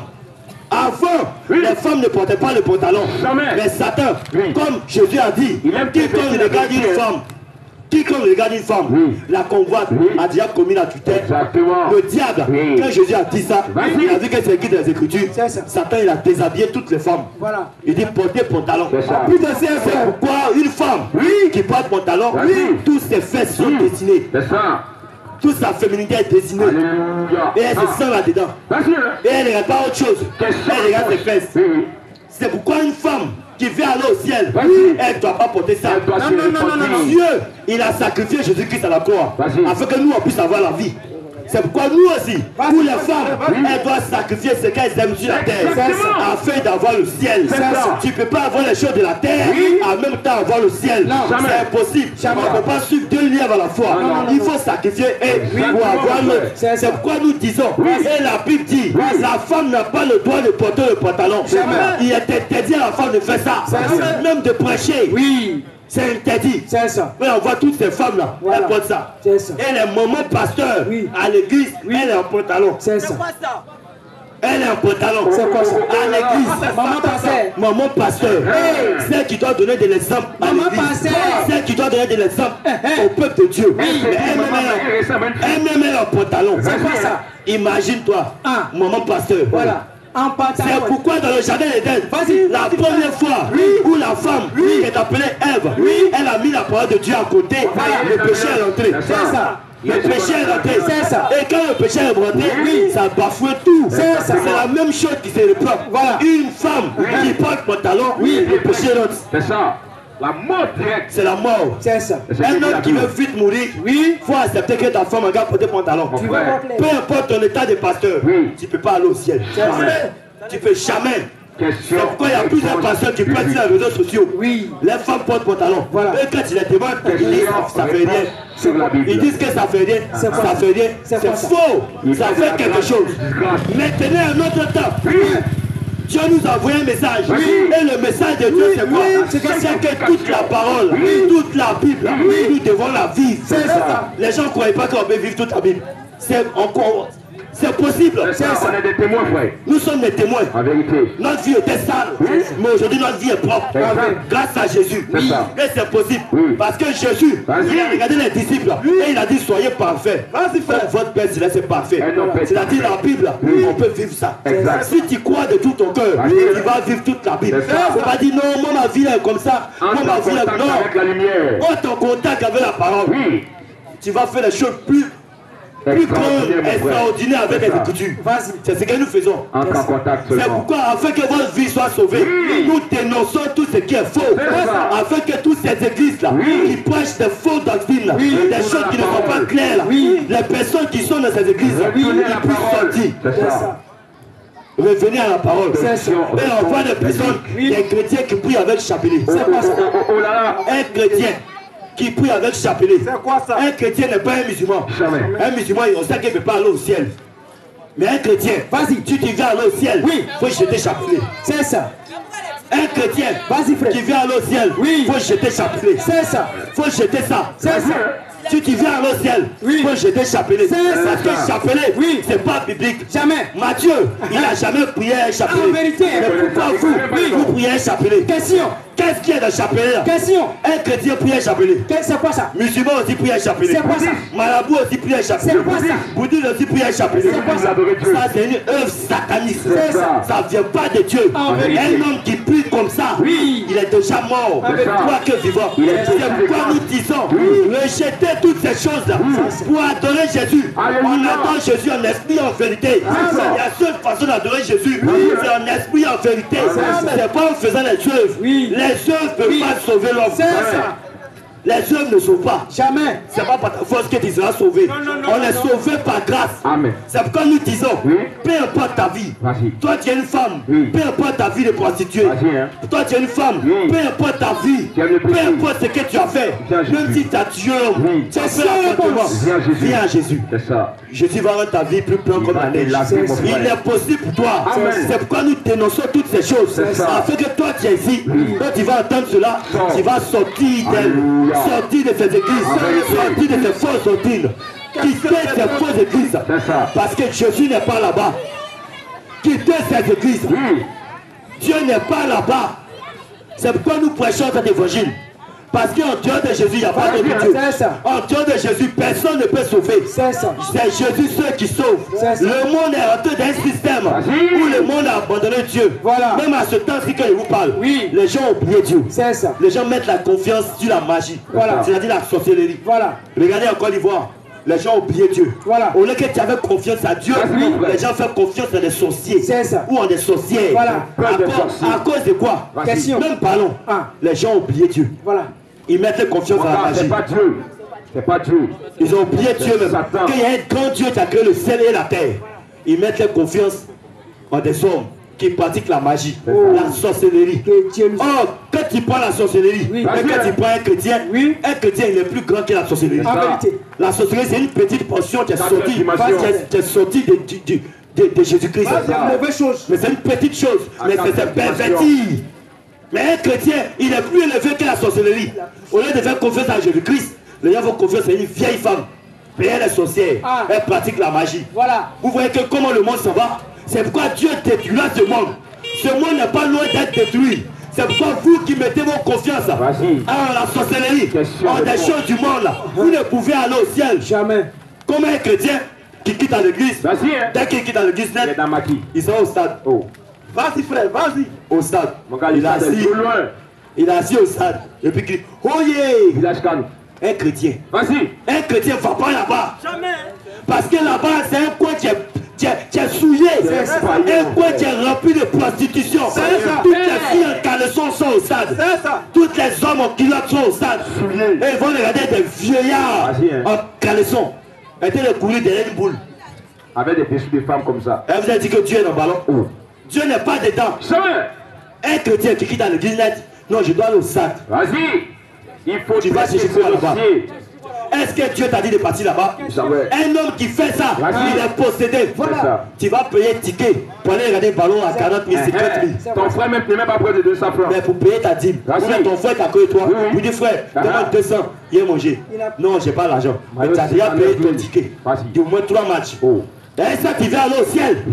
Avant, les femmes ne portaient pas le pantalon. Mais Satan, comme Jésus a dit, quiconque regarde une femme Quiconque regarde une femme, la convoite, a déjà commis l'adultère. Exactement. Le diable, quand Jésus a dit ça, Vas-y. il a vu que c'est écrit dans les Écritures. C'est ça. Satan, il a déshabillé toutes les femmes. Voilà. Il dit portez pantalon. C'est ça. Plus de ces C'est frères. pourquoi une femme qui porte pantalon, Oui. toutes ses fesses sont dessinées. C'est ça. Toute sa féminité est dessinée. Alléluia. Et elle se sent là-dedans. Vas-y. Et elle ne regarde pas autre chose. Elle regarde ses fesses. Oui, oui. C'est pourquoi une femme qui veut aller au ciel, Vas-y. elle ne doit pas porter ça. Elle doit se repentir. Dieu, il a sacrifié Jésus-Christ à la croix Vas-y. afin que nous on puisse avoir la vie. C'est pourquoi nous aussi, pour les femmes, elles doivent sacrifier ce qu'elles aiment sur la terre Exactement. afin d'avoir le ciel. ça. Tu ne peux pas avoir les choses de la terre en même temps avoir le ciel. Jamais. C'est impossible. Jamais. On ne peut pas suivre deux lièvres à la fois. Il faut sacrifier un pour avoir l'autre. C'est C'est pourquoi nous disons, et la Bible dit, la femme n'a pas le droit de porter le pantalon. Il est interdit à la femme de faire ça. Même de prêcher. Oui. C'est interdit. C'est ça. Mais on voit toutes ces femmes-là, Voilà. elles portent ça. C'est ça. Et les mamans pasteurs Oui. à l'église, elle est en pantalon. C'est ça. Elle est en pantalon. C'est quoi ça? À l'église. Maman pasteur. Maman pasteur. Celle qui doit donner de l'exemple à Maman l'église. pasteur. Celle qui doit donner de l'exemple au peuple de Dieu. Mais elle-même elle est en pantalon. C'est quoi ça? Imagine-toi, Ah. maman pasteur. Voilà. En C'est pantalon. pourquoi dans le jardin d'Éden, Vas-y. la première fois où la femme qui est appelée Ève, elle a mis la parole de Dieu à côté, le péché est rentré. C'est ça. Le péché est rentré. C'est ça. Et quand le péché est rentré, ça bafoue tout. C'est ça. C'est la même chose qui se reprend. Voilà. Une femme qui porte pantalon, le péché rentre. C'est ça. La mort directe. C'est la mort. C'est ça. Un homme qui veut vite mourir, il faut accepter que ta femme a porté pantalon. Mon frère. Peu importe ton état de pasteur, Oui. tu ne peux pas aller au ciel. Jamais. Tu ne peux jamais. Question. C'est pourquoi il y a plusieurs pasteurs qui prennent sur les réseaux sociaux. Oui. Les femmes portent pantalon. Voilà. Et quand tu les demandes, ils disent ça fait rien. Sur la Bible. Ils disent que ça fait rien. C'est quoi Ça ça? fait rien. C'est C'est quoi ça? faux. Il Ça fait de fait la quelque grâce, chose. disgrâce. Maintenant, un autre temps. Dieu nous a envoyé un message. Oui. Et le message de Dieu, c'est quoi? oui, C'est que toute la parole, toute la Bible, nous devons la vivre. C'est ça. Les gens ne croient pas qu'on peut vivre toute la Bible. C'est possible. C'est ça. On est des témoins, frère. Nous sommes des témoins. En vérité. Notre vie était sale, mais aujourd'hui notre vie est propre. Exact. Grâce à Jésus. C'est ça. Et c'est possible. Oui. Parce que Jésus, Vas-y. il a regardé les disciples et il a dit soyez parfaits. Vas-y frère. Votre Père céleste est parfait. Un homme C'est-à-dire la Bible, on peut vivre ça. Exact. Si tu crois de tout ton cœur, Vas-y. tu vas vivre toute la Bible. C'est ça. Il ne faut pas dire non, moi ma vie est comme ça. Moi Entre ma en vie est contact non. avec la lumière. Entre en contact avec la parole. Oui. Tu vas faire les choses plus Extraordinaire, mon frère. extraordinaires avec C'est les ça. Écritures. Vas-y. C'est ce que nous faisons. Entre en contact C'est seulement. pourquoi, afin que votre vie soit sauvée, nous dénonçons tout ce qui est faux. C'est ça. Afin que toutes ces églises-là, qui prêchent des faux doctrines, là, des choses qui ne sont pas claires, là, les personnes qui sont dans ces églises, Retournez la ils puissent parole. sortir. C'est C'est ça. ça. Revenir à la parole. C'est ça. Et on voit des personnes, des chrétiens qui prient avec chapelet. Oh, oh, oh, oh, oh là là. Un chrétien qui prie avec chapelet. C'est quoi ça? Un chrétien n'est pas un musulman. Jamais. Un musulman, on sait qu'il ne peut pas aller au ciel. Mais un chrétien, vas-y, tu veux aller au ciel, Oui. faut jeter chapelet. C'est ça. Un chrétien, Vas-y, frère. qui vient aller au ciel, Oui. faut jeter chapelet. C'est ça. Faut jeter ça. C'est ça. Si tu viens aller au ciel, Oui. faut jeter chapelet. C'est Parce que ça. chapelet, Oui. c'est pas biblique. Jamais. Matthieu, il n'a jamais prié un chapelet. En vérité. Mais pourquoi vous priez un chapelet? Question. Qu'est-ce qu'il y a dans chapelet là? Question. Un chrétien prie un chapelet. C'est quoi ça? Musulman aussi prie un chapelet. C'est quoi ça? Marabout aussi prie un chapelet. C'est quoi ça? Bouddhiste aussi prie un chapelet. C'est quoi ça? Ça, c'est une œuvre sataniste. C'est ça. Ça vient pas de Dieu. En vérité. Un homme qui prie comme ça, Oui. il est déjà mort. C'est ça. Toi que vivant. Il est C'est déjà pourquoi mort. nous disons, rejetez toutes ces choses-là pour adorer Jésus. Alléluia. On adore Jésus en esprit et en vérité. C'est ça. Il y a seule façon d'adorer Jésus, c'est en esprit et en vérité. ça. C'est pas en faisant les œuvres. Oui. Les œuvres ne peuvent pas sauver l'homme. C'est ça. Les œuvres ne sauvent pas. Jamais. C'est pas par ta force que tu seras sauvé. On est sauvé par grâce. Amen. C'est pourquoi nous disons, Oui. peu importe ta vie, Vas-y. toi tu es une femme, Oui. peu importe ta vie de prostituée, Vas-y, hein. toi tu es une femme, Oui. peu importe ta vie, Tu aimes le peu péché. importe ce que tu as fait, Viens à Jésus. même si tu as tué l'homme, Oui. tu as fait C'est l'avortement, Viens à Jésus. viens à Jésus. C'est ça. Jésus va rendre ta vie plus pleine comme va la neige. te laver, mon Il frère. est possible pour toi. Amen. C'est pourquoi nous dénonçons toutes ces choses. C'est ça. Afin que toi tu es ici, quand tu vas entendre cela, Sors. tu vas sortir d'elle, Alléluia. sortir de ces églises, sortir de ces fausses doctrines, quitter ces fausses églises. C'est ça. Parce que Jésus n'est pas là-bas. Quitter ces églises. Oui. Dieu n'est pas là-bas. C'est pourquoi nous prêchons cet évangile. Parce qu'en dehors de Jésus, il n'y a pas d'autre Dieu. C'est ça. En dehors de Jésus, personne ne peut sauver. C'est ça. C'est Jésus seul qui sauve. C'est ça. Le monde est rentré dans un système où le monde a abandonné Dieu. Voilà. Même à ce temps-ci que je vous parle, Oui. les gens ont oublié Dieu. C'est ça. Les gens mettent la confiance sur la magie. Voilà. C'est-à-dire la sorcellerie. Voilà. Regardez en Côte d'Ivoire. Les gens ont oublié Dieu. Voilà. Au lieu que tu avais confiance à Dieu, les gens font confiance en des sorciers. C'est ça. Ou en des sorcières. Voilà. À cause de quoi? Question. Même parlons. Ah. Les gens ont oublié Dieu. Voilà. Ils mettent confiance en la magie. C'est pas Dieu. C'est pas Dieu. Ils ont oublié Dieu même. Satan. Qu'il y a un grand Dieu qui a créé le ciel et la terre. Ils mettent confiance en des hommes qui pratiquent la magie, la sorcellerie. Que Dieu nous... Oh, quand tu prends la sorcellerie, Oui. et quand tu prends un chrétien, Oui. un chrétien il est plus grand que la sorcellerie. En vérité. La sorcellerie c'est une petite portion qui est sortie, dimension. qui est sortie de Jésus-Christ. C'est une mauvaise chose. Mais c'est une petite chose, mais c'est perverti. Mais un chrétien, il est plus élevé que la sorcellerie. Au lieu de faire confiance à Jésus-Christ, les gens font confiance à une vieille femme. Mais elle est sorcière, Ah. elle pratique la magie. Voilà. Vous voyez que comment le monde s'en va. C'est pourquoi Dieu détruira ce monde. Ce monde n'est pas loin d'être détruit. C'est pourquoi vous qui mettez vos confiances en la sorcellerie, en des choses du monde, là, vous ne pouvez aller au ciel. Jamais. Comme un chrétien qui quitte l'église, Vas-y, hein. dès qu'il quitte l'église, Il est dans ma qui. il sera au stade. Oh. Vas-y frère, vas-y. Au stade. Mon gars, Il est assis. plus loin. Il est assis au stade. Et puis il dit, oh yeah. Village calme. Un chrétien. Vas-y. Un chrétien ne va pas là-bas. Jamais. Parce que là-bas, c'est un coin qui est souillé. Un coin qui est rempli de prostitution. Toutes les filles en caleçon sont au stade. Toutes les hommes en culotte sont au stade. Et ils vont regarder des vieillards Vas-y, hein. en caleçon. Et ils vont courir derrière une boule. Avec des péchés de femmes comme ça. Et vous avez dit que Dieu est dans le ballon. Oh. Dieu n'est pas dedans. Jamais. Un chrétien qui quitte l'église net, non, je dois aller au stade. Vas-y. Il faut Tu vas traiter chercher ce quoi là-bas? dossier. Est-ce que Dieu t'a dit de partir là-bas? Ça, ouais. Un homme qui fait ça, Vas-y. il est possédé. C'est ça. Tu vas payer ticket pour aller regarder le ballon à 40 000, 50 000. Ton frère même n'est même pas près de 200 francs. Mais pour payer ta dîme, Vas-y. ou bien ton frère qui a connu toi, Oui, oui. vous dis frère, Ah. demande 200, il est mangé. Non, j'ai pas l'argent. Mais tu as déjà payé ton ticket. Vas-y. Du moins 3 matchs. Oh. Et ça, tu vas aller au ciel.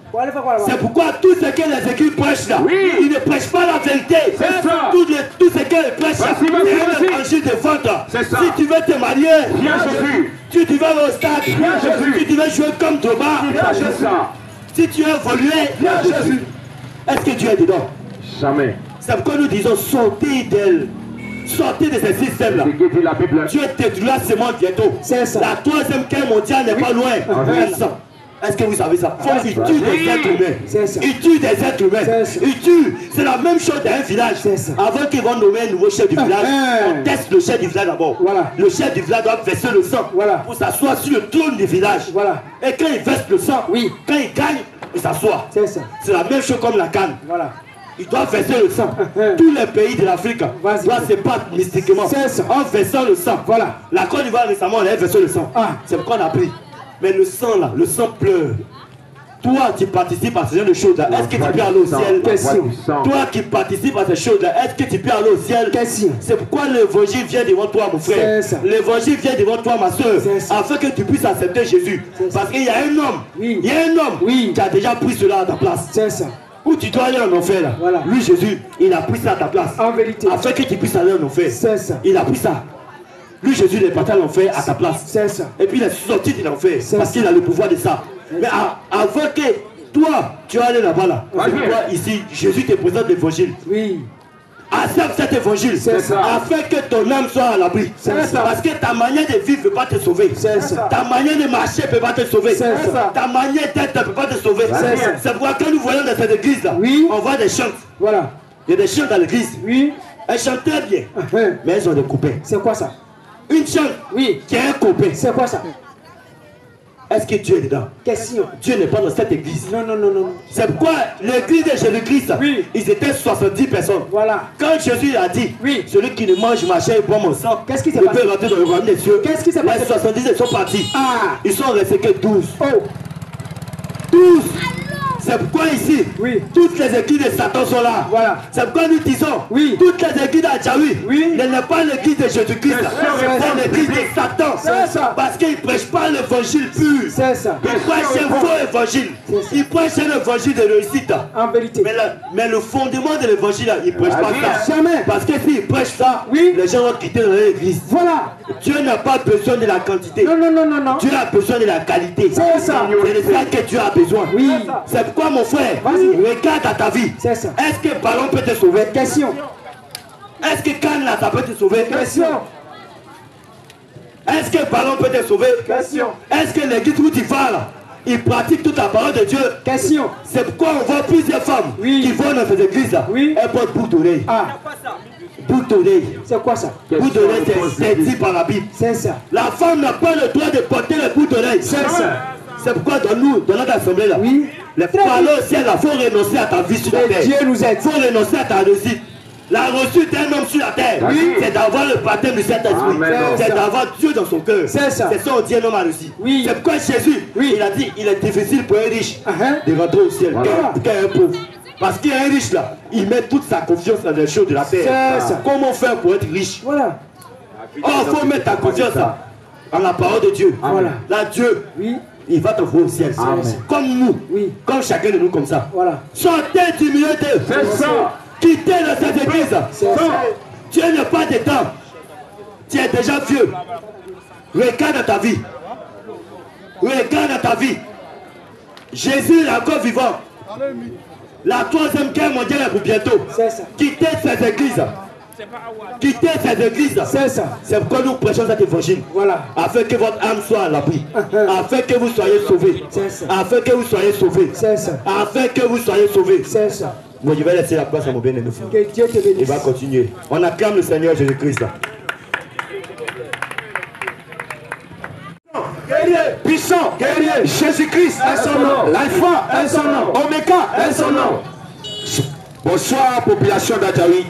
Pour aller faire quoi là-bas? C'est pourquoi tout ce que les équipes prêchent là, Oui. ils ne prêchent pas la vérité. C'est ça. Tout ce qu'ils prêchent là, Vas-y, vas-y, c'est vas-y. un évangile de vente. C'est ça. Si tu veux te marier, Viens Jésus. si tu vas aller au stade, Jésus. si tu veux jouer comme Thomas, C'est ça. si tu veux évoluer, Jésus. est-ce que Dieu est dedans? Jamais. C'est pourquoi nous disons sortez d'elle. Sortez de ces systèmes-là. C'est ce que dit la Bible. Dieu détruira ce monde bientôt. C'est ça. La troisième guerre mondiale n'est pas loin. Est-ce que vous savez ça? Il tue des êtres humains. C'est ça. Il tue des êtres humains. C'est ça. Il tue. C'est la même chose dans un village. C'est ça. Avant qu'ils vont nommer un nouveau chef du village, on teste le chef du village d'abord. Voilà. Le chef du village doit verser le sang Voilà. pour s'asseoir sur le trône du village. Voilà. Et quand il verse le sang, Oui. quand il gagne, il s'assoit. C'est ça. C'est la même chose comme la canne. Voilà. Il doit verser le sang. Tous les pays de l'Afrique Vas-y. doivent se battre mystiquement C'est ça. en versant le sang. Voilà. La Côte d'Ivoire récemment, elle a versé le sang. Ah. C'est pourquoi on a pris. Mais le sang là, le sang pleure. Toi qui participes à ce genre de choses là, est-ce que tu peux aller au ciel? Question. Toi qui participes à ces choses là, est-ce que tu peux aller au ciel? Question. C'est pourquoi l'évangile vient devant toi, mon frère. C'est ça. L'évangile vient devant toi, ma soeur, C'est ça. afin que tu puisses accepter Jésus. C'est ça. Parce qu'il y a un homme, Oui. il y a un homme Oui. qui a déjà pris cela à ta place. C'est ça. Où tu dois aller en enfer là. Voilà. Lui Jésus, il a pris ça à ta place. En vérité. Afin que tu puisses aller en enfer. C'est ça. Il a pris ça. Lui Jésus, il est parti à l'enfer à ta place. C'est ça. Et puis il est sorti de l'enfer. C'est Parce ça. qu'il a le pouvoir de ça. Mais avant que toi, tu vas aller là-bas là. Vas-y. C'est pourquoi ici, Jésus te présente l'évangile. Oui. Accepte cet évangile C'est ça. afin que ton âme soit à l'abri. C'est ça. Parce que ta manière de vivre ne peut pas te sauver. C'est ça. Ta manière de marcher ne peut pas te sauver. C'est ça. Ta manière d'être ne peut pas te sauver. C'est ça. C'est pourquoi quand nous voyons dans cette église là, Oui. on voit des chants. Voilà. Il y a des chants dans l'église. Oui. Elles chantent très bien, mais elles ont des copains. C'est quoi ça? Une chante Oui. qui a un copain. C'est quoi ça? Est-ce que Dieu est dedans? Question. Dieu n'est pas dans cette église. Non, non, non, non. C'est pourquoi l'église de Jésus-Christ, Oui. ils étaient 70 personnes. Voilà. Quand Jésus a dit, Oui. celui qui ne mange ma chair et boit mon sang, Qu'est-ce qui s'est ne passé? peut rentrer dans le royaume des cieux. Qu'est-ce qui s'est Les passé? 70 ils sont partis. Ah. Ils sont restés que 12. Oh. 12. C'est pourquoi ici, Oui. toutes les églises de Satan sont là. Voilà. C'est pourquoi nous disons, Oui. toutes les églises d'Adjaoui, Oui. ne n'est pas l'église de Jésus-Christ, c'est l'église de Satan. C'est ça. Parce qu'ils ne prêchent pas l'évangile pur. C'est ça. Ils prêchent un faux évangile. Ils prêchent un évangile de réussite. En vérité. Mais le fondement de l'évangile, ils ne prêchent pas ça. Jamais. Parce que s'ils prêchent ça, Oui. les gens vont quitter l'église. Voilà. Dieu n'a pas besoin de la quantité. Non, non, non, non, non. Dieu a besoin de la qualité. C'est ça. C'est de ça que Dieu a besoin. Oui. C'est pourquoi mon frère, Vas-y. regarde à ta vie. C'est ça. Est-ce que ballon peut te sauver? Question. Est-ce que canne là, ça peut te sauver? Question. Est-ce que ballon peut te sauver? Question. Est-ce que l'église où tu vas là, ils pratiquent toute la parole de Dieu? Question. C'est pourquoi on voit plusieurs femmes Oui. qui vont dans ces églises là. Oui. Elles portent boucle d'oreille. Ah, Boucle d'oreille. c'est quoi ça? Boucle d'oreille, c'est dit par la Bible. C'est ça. La femme n'a pas le droit de porter le bout d'oreille. C'est ça. C'est pourquoi dans notre assemblée là, Oui. les parole au ciel là, il faut renoncer à ta vie sur la Et terre. Dieu nous aide. Il faut renoncer à ta réussite. La reçue d'un homme sur la terre, Oui. c'est d'avoir le baptême du Saint-Esprit. Amen. C'est d'avoir Dieu dans son cœur. C'est ça. C'est ça on dit un homme a réussi. Oui. C'est pourquoi Jésus, Oui. il a dit, il est difficile pour un riche Uh-huh. de rentrer au ciel Voilà. qu'un pauvre. Parce qu'il y a un riche là, il met toute sa confiance dans les choses de la terre. C'est ça. Comment faire pour être riche? Voilà. Oh, il faut mettre ta confiance là, en la parole de Dieu. Voilà. Là, Dieu, Oui. il va t'envoyer au ciel. Amen. Comme nous, Oui. comme chacun de nous comme ça. Voilà. Sortez du milieu d'eux. C'est ça. Quittez dans cette église. C'est ça. Dieu n'a pas de temps. Tu es déjà vieux. Regarde ta vie. Regarde ta vie. Jésus est encore vivant. La troisième guerre mondiale est pour bientôt. C'est ça. Quittez ces églises. Quittez ces églises. C'est ça. C'est pourquoi nous prêchons cet évangile. Voilà. Afin que votre âme soit à l'abri. Afin que vous soyez sauvés. C'est ça. Afin que vous soyez sauvés. C'est ça. Afin que vous soyez sauvés. C'est ça. Bon, je vais laisser la place à mon bien-aimé frère. Que Dieu te Il bénisse. va continuer. On acclame le Seigneur Jésus-Christ là. Guerrier, puissant, guerrier, Jésus-Christ, est son nom. L'alpha, est son nom. Oméga, est son nom. Bonsoir, population d'Adjaoui.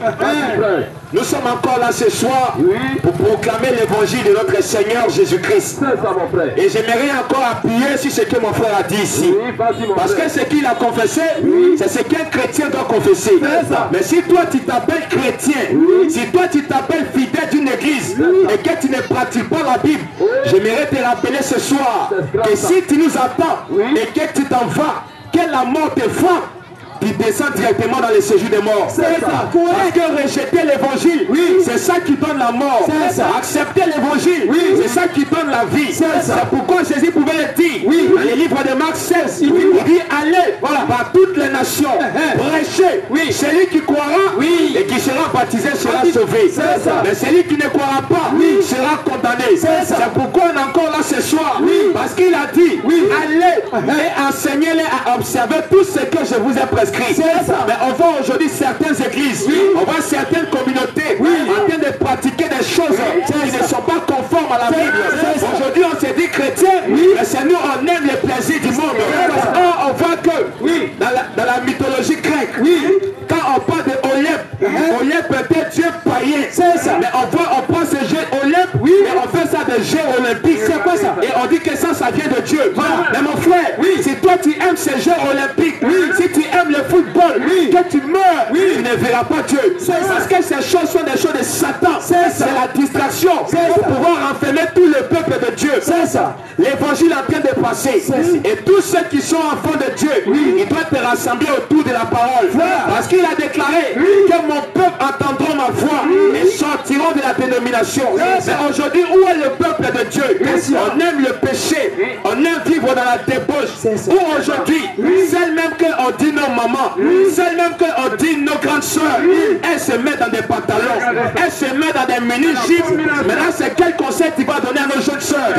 Nous sommes encore là ce soir pour proclamer l'évangile de notre Seigneur Jésus-Christ. C'est ça, mon frère. Et j'aimerais encore appuyer sur ce que mon frère a dit ici. Oui, vas-y, mon Parce frère. que ce qu'il a confessé, c'est ce qu'un chrétien doit confesser. C'est ça. Mais si toi tu t'appelles chrétien, si toi tu t'appelles fidèle d'une église et que tu ne pratiques pas la Bible, j'aimerais te rappeler ce soir que si tu nous attends et que tu t'en vas, que la mort te frappe, tu descends directement dans le séjour des morts. C'est ça. Parce que rejeter l'évangile, c'est ça qui donne la mort. C'est ça. Accepter l'évangile, c'est ça qui donne la vie. C'est ça. C'est pourquoi Jésus pouvait le dire. Dans le livre de Marc 16, il dit allez par toutes les nations, prêchez. Celui qui croira et qui sera baptisé sera sauvé. C'est ça. Mais celui qui ne croira pas sera condamné. C'est ça. C'est pourquoi on est encore là ce soir. Parce qu'il a dit allez et enseignez-les à observer tout ce que je vous ai prescrit. C'est ça. Mais on voit aujourd'hui certaines églises, on voit certaines communautés en train de pratiquer des choses qui ne sont pas conformes à la Bible. Aujourd'hui on se dit chrétien, mais c'est nous on aime les plaisirs du monde. Or on voit que dans la mythologie grecque, quand on parle de Olympe, Olympe était dieu païen. Mais on prend ce jeu Olympe et on fait ça des jeux olympiques. C'est quoi ça? Et on dit que ça vient de Dieu. Mais mon frère, si toi tu aimes ces jeux olympiques, si tu aimes le football, que tu meurs, tu ne verras pas Dieu. Parce que ces choses sont des choses de Satan. C'est la distraction pour pouvoir enfermer tout le peuple de Dieu. C'est ça. L'évangile est en train de passer. Et tous ceux qui sont enfants de Dieu, ils doivent te rassembler autour de la parole. Parce qu'il a déclaré que mon peuple entendra ma voix et sortiront de la dénomination. Mais aujourd'hui, où est le peuple de Dieu? On aime le péché, on aime vivre dans la débauche. Où aujourd'hui, celle même qu'on dit nos mamans, celle même qu'on dit nos grandes soeurs, elles se mettent dans des pantalons, elles se mettent dans des mini-jeeps. Maintenant, c'est quel conseil tu vas donner à nos jeunes soeurs?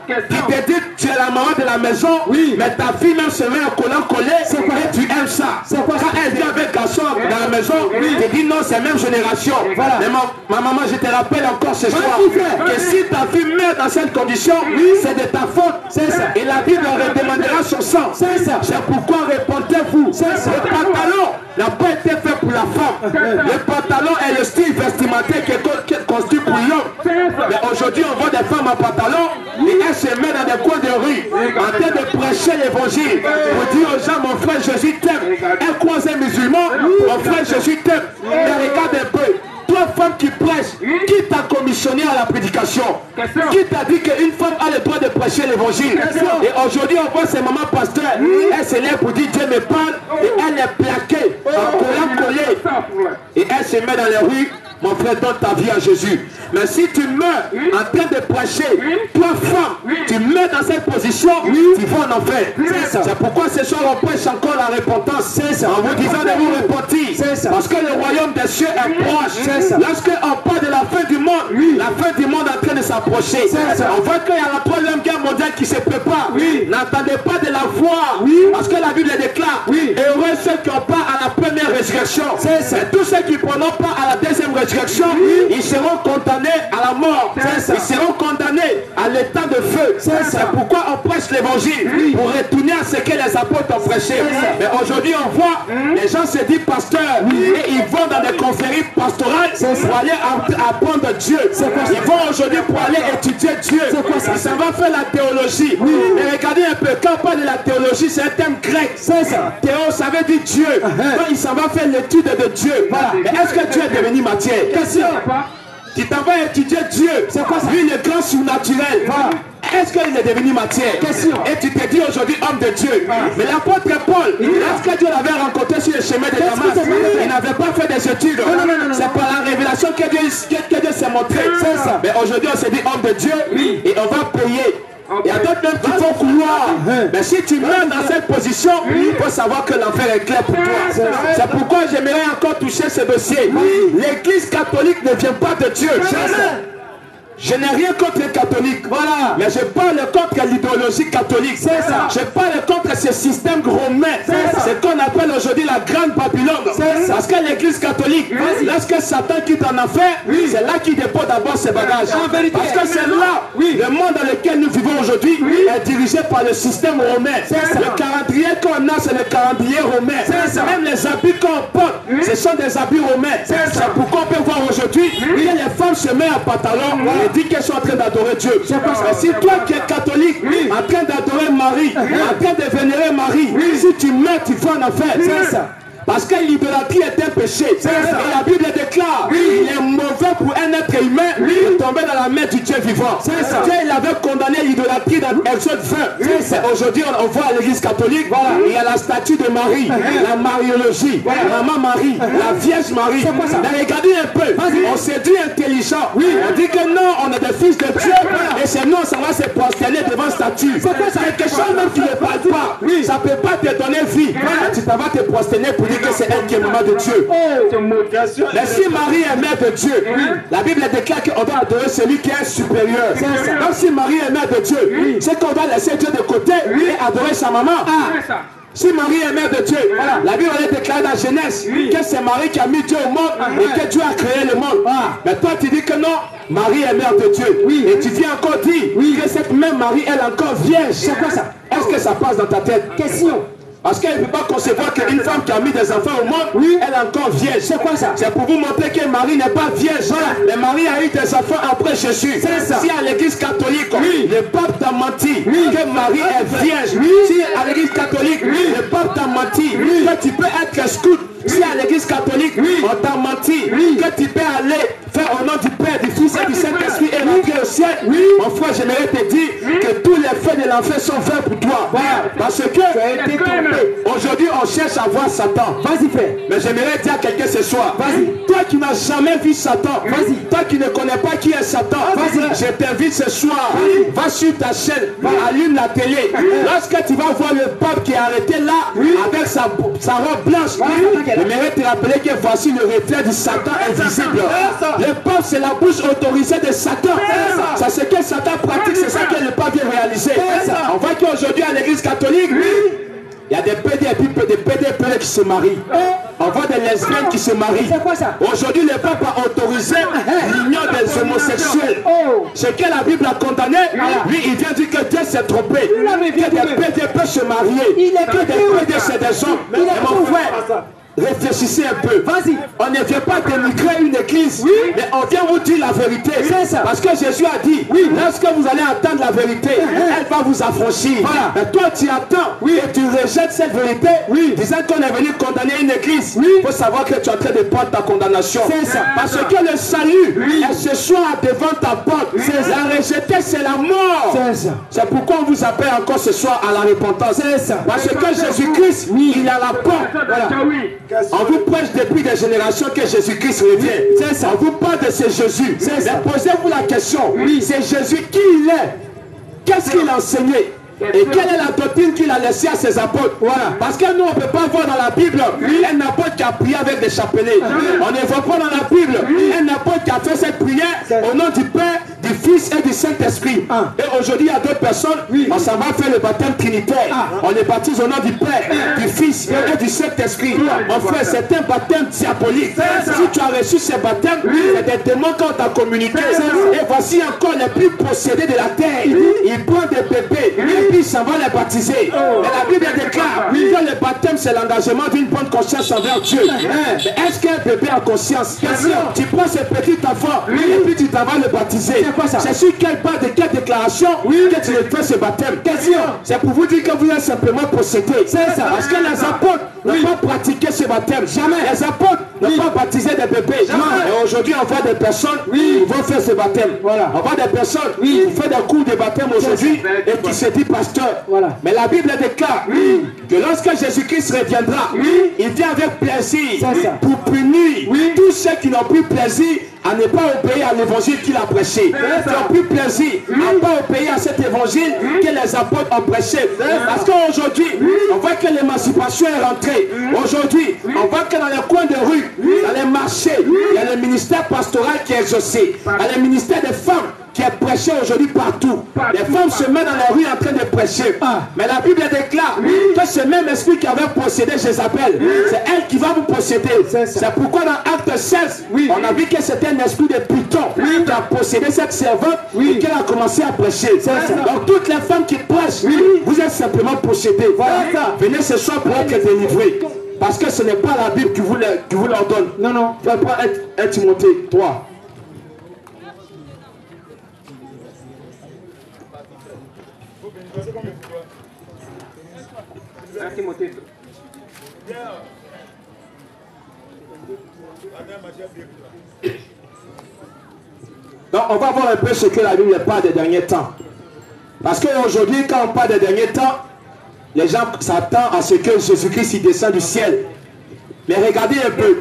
Tu te dis tu es la maman de la maison, mais ta fille même se met en collant collé et tu aimes ça. Quand elle vient avec garçon dans la maison, tu dis non, c'est même génération. Mais ma maman, je te rappelle encore ce soir que si ta fille meurt dans cette condition, c'est de ta faute. Et la Bible redemandera son sang. C'est pourquoi répondez-vous. Le pantalon n'a pas été fait pour la femme. Le pantalon est le style vestimentaire qui est construit pour l'homme. Mais aujourd'hui, on voit des femmes en pantalon et elles se mettent dans des coins de rue en train de prêcher prêcher l'évangile, pour dire aux gens, mon frère Jésus t'aime. Un croisé musulman, mon frère Jésus t'aime. Mais regarde un peu. Toi, femme qui prêche, qui t'a commissionné à la prédication? Qui t'a dit qu'une femme a le droit de prêcher l'évangile? Et aujourd'hui, on voit ces mamans pasteurs, elle se lève pour dire Dieu me parle, et elle est plaquée, en collant collée. Et elle se met dans les rues. Mon frère, donne ta vie à Jésus. Mais si tu meurs en train de prêcher, toi femme, tu meurs dans cette position, tu vas en enfer. C'est pourquoi ce soir on prêche encore la repentance. En vous disant de vous repentir. Parce que le royaume des cieux est proche. Lorsqu'on parle de la fin du monde, la fin du monde est en train de s'approcher. On voit qu'il y a la troisième guerre mondiale qui se prépare. N'attendez pas de la voir. Parce que la Bible déclare, heureux ceux qui ont pas à la première résurrection. Et tous ceux qui ne prendront pas à la deuxième résurrection, ils seront condamnés à la mort. Ils seront condamnés à l'état de feu. C'est pourquoi on prêche l'évangile, pour retourner à ce que les apôtres ont prêché. Mais aujourd'hui on voit les gens se disent pasteurs, et ils vont dans des conférences pastorales pour aller apprendre Dieu. Ils vont aujourd'hui pour aller étudier Dieu. Ils s'en vont faire la théologie. Mais regardez un peu, quand on parle de la théologie, c'est un thème grec. Théo, ça veut dire Dieu. Donc ils s'en vont faire l'étude de Dieu. Mais est-ce que Dieu est devenu matière? Question. Tu t'en vas étudier Dieu. C'est quoi ça? Lui, le grand surnaturel. Est-ce qu'il est devenu matière? Question. Et tu te dis aujourd'hui homme de Dieu. Mais l'apôtre Paul, lorsque Dieu l'avait rencontré sur le chemin de Damas, il n'avait pas fait des études. C'est par la révélation que Dieu s'est montré. Mais aujourd'hui on se dit homme de Dieu et on va payer. Il y a d'autres même qui font couloir. Mais si tu meurs dans cette position, il faut savoir que l'enfer est clair pour toi. C'est pourquoi j'aimerais encore toucher ce dossier. L'église catholique ne vient pas de Dieu. Je n'ai rien contre les catholiques, voilà. Mais je parle contre l'idéologie catholique. C'est ça. Je parle contre ce système romain. C'est ce qu'on appelle aujourd'hui la grande Babylone. Parce que l'église catholique, lorsque Satan quitte en enfer, c'est là qu'il dépose d'abord ses bagages. Parce que c'est là, le monde dans lequel nous vivons aujourd'hui est dirigé par le système romain. Le calendrier qu'on a, c'est le calendrier romain. Même les habits qu'on porte, ce sont des habits romains. C'est pourquoi on peut voir aujourd'hui que les femmes se mettent en pantalon. Dit qu'elles sont en train d'adorer Dieu. Mais si toi qui es catholique, en train d'adorer Marie, en train de vénérer Marie, si tu meurs, tu vas en enfer. C'est ça. Parce que l'idolâtrie est un péché. Et la Bible déclare, il est mauvais pour un être humain de tomber dans la main du Dieu vivant. Dieu, il avait condamné l'idolâtrie dans Exode 20. Aujourd'hui, on voit à l'église catholique, il y a la statue de Marie, la mariologie, Maman Marie, la Vierge Marie. Mais regardez un peu, on s'est dit intelligent. On dit que non, on est des fils de Dieu, et c'est nous, ça va se prosterner devant la statue. C'est quelque chose même qui ne parle pas. Ça ne peut pas te donner vie. Tu vas te prosterner pour dire que c'est elle qui est maman de Dieu. Mais si Marie est mère de Dieu, la Bible déclare qu'on doit adorer celui qui est supérieur. Donc si Marie est mère de Dieu, c'est qu'on doit laisser Dieu de côté et adorer sa maman. Si Marie est mère de Dieu, la Bible déclare dans Genèse que c'est Marie qui a mis Dieu au monde et que Dieu a créé le monde. Mais toi tu dis que non, Marie est mère de Dieu. Et tu viens encore dire que cette même Marie elle est encore vierge. C'est quoi ça? Est-ce que ça passe dans ta tête? Question. Parce qu'elle ne peut pas concevoir qu'une femme qui a mis des enfants au monde, elle est encore vierge. C'est quoi ça? C'est pour vous montrer que Marie n'est pas vierge. Mais Marie a eu des enfants après Jésus. Si à l'église catholique, le pape t'a menti que Marie est vierge. Si à l'église catholique, le pape t'a menti que tu peux être scout. Si à l'église catholique, on t'a menti que tu peux aller faire au nom du Père, du Fils et du Saint-Esprit et rentrer au ciel. Mon frère, j'aimerais te dire que tous les faits de l'enfer sont faits pour toi. Parce que tu as été tombé. Aujourd'hui, on cherche à voir Satan. Vas-y, fais. Mais j'aimerais dire à quelqu'un ce soir. Vas-y. Toi qui n'as jamais vu Satan. Vas-y. Toi qui ne connais pas qui est Satan. Vas-y. Je t'invite ce soir. Va sur ta chaîne. Allume la télé. Lorsque tu vas voir le pape qui est arrêté là, avec sa robe blanche, j'aimerais te rappeler que voici le reflet du Satan invisible. Le pape, c'est la bouche autorisée de Satan. C'est ce que Satan pratique, c'est ça que le pape vient réaliser. On voit qu'aujourd'hui à l'église catholique, il y a des PDP qui se marient. On voit des lesbiennes qui se marient. Aujourd'hui, le pape a autorisé l'union des homosexuels. Ce que la Bible a condamné, lui, il vient dire que Dieu s'est trompé. Que des PDP se marier. Que des PDP, c'est des hommes. Mais mon frère, réfléchissez un peu. Vas-y. On ne vient pas dénigrer une église, mais on vient vous dire la vérité. C'est ça. Parce que Jésus a dit, lorsque vous allez entendre la vérité, elle va vous affranchir. Voilà. Mais toi, tu attends et tu rejettes cette vérité, disant qu'on est venu condamner une église. Il faut savoir que tu es en train de prendre ta condamnation. C'est ça. Parce que le salut est ce soir devant ta porte. La rejeter, c'est la mort. C'est ça. C'est pourquoi on vous appelle encore ce soir à la repentance. C'est ça. Parce que Jésus-Christ, il est à la porte. Voilà. On vous prêche depuis des générations que Jésus-Christ revient. C'est ça. On vous parle de ce Jésus. C'est ça. Mais posez-vous la question. C'est Jésus qui il est. Qu'est-ce qu'il a enseigné? Et quelle est la doctrine qu'il a laissée à ses apôtres? Voilà. Parce que nous, on ne peut pas voir dans la Bible un apôtre qui a prié avec des chapelets. On ne voit pas dans la Bible un apôtre qui a fait cette prière au nom du Père, du Fils et du Saint-Esprit. Et aujourd'hui, il y a d'autres personnes, on s'en va faire le baptême trinitaire. On les baptise au nom du Père, du Fils et du Saint-Esprit. En fait, c'est un baptême diabolique. Si tu as reçu ce baptême, c'est des démons qu'on t'a communiqué. Et voici encore les plus possédés de la terre. Ils prennent des bébés. Et puis, ça va les baptiser. Et la Bible déclare que le baptême, c'est l'engagement d'une bonne conscience envers Dieu. Mais est-ce qu'un bébé a conscience? Tu prends ce petit enfant et puis tu t'en vas le baptiser. C'est sur quelle base de quelle déclaration que tu fais ce baptême? C'est pour vous dire que vous êtes simplement possédé. Parce que les apôtres n'ont pas pratiqué ce baptême. Jamais. Les apôtres n'ont pas baptisé des bébés. Et aujourd'hui, on voit des personnes qui vont faire ce baptême. On voit des personnes qui font des cours de baptême aujourd'hui et qui se disent pasteur. Mais la Bible déclare que lorsque Jésus-Christ reviendra, il vient avec plaisir pour punir tous ceux qui n'ont plus plaisir à ne pas obéir à l'évangile qu'il a prêché. Qui n'ont plus plaisir à ne pas obéir à cet évangile que les apôtres ont prêché. Parce qu'aujourd'hui, on voit que l'émancipation est rentrée. Aujourd'hui, on voit que dans les coins de rue, dans les marchés, il y a le ministère pastoral qui est exaucé. Il y a le ministère des femmes qui est prêché aujourd'hui partout. Les femmes se mettent dans la rue en train de prêcher. Mais la Bible déclare que ce même esprit qui avait possédé Jézabel, c'est elle qui va vous posséder. C'est pourquoi dans Acte 16, on a vu que c'était un esprit de Python qui a possédé cette servante et qu'elle a commencé à prêcher. Donc toutes les femmes qui prêchent, vous êtes simplement possédés. Venez ce soir pour être délivrés. Parce que ce n'est pas la Bible qui vous l'ordonne. Non. Tu vas pas être un Timothée, toi. Donc on va voir un peu ce que la Bible parle des derniers temps. Parce qu'aujourd'hui, quand on parle des derniers temps, les gens s'attendent à ce que Jésus-Christ y descende du ciel. Mais regardez un peu.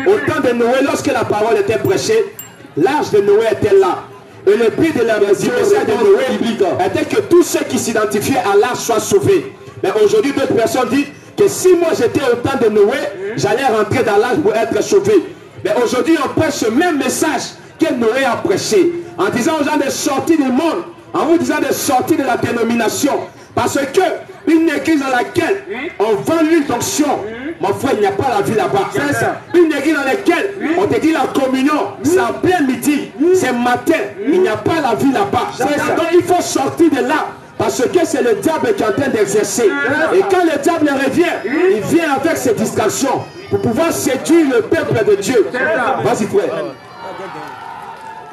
Au temps de Noé, lorsque la parole était prêchée, l'âge de Noé était là. Et le but de la résurrection de Noé était que tous ceux qui s'identifiaient à l'âge soient sauvés. Mais aujourd'hui, d'autres personnes disent que si moi j'étais au temps de Noé, j'allais rentrer dans l'âge pour être sauvé. Mais aujourd'hui, on prêche ce même message que Noé a prêché, en disant aux gens de sortir du monde, en vous disant de sortir de la dénomination. Parce que une église dans laquelle on vend l'huile d'onction, mon frère, il n'y a pas la vie là-bas. C'est ça. Une église dans laquelle on te dit la communion, c'est en plein midi, c'est matin, il n'y a pas la vie là-bas. Donc il faut sortir de là. Parce que c'est le diable qui est en train d'exercer. Et quand le diable revient, il vient avec ses distractions pour pouvoir séduire le peuple de Dieu. Vas-y, frère.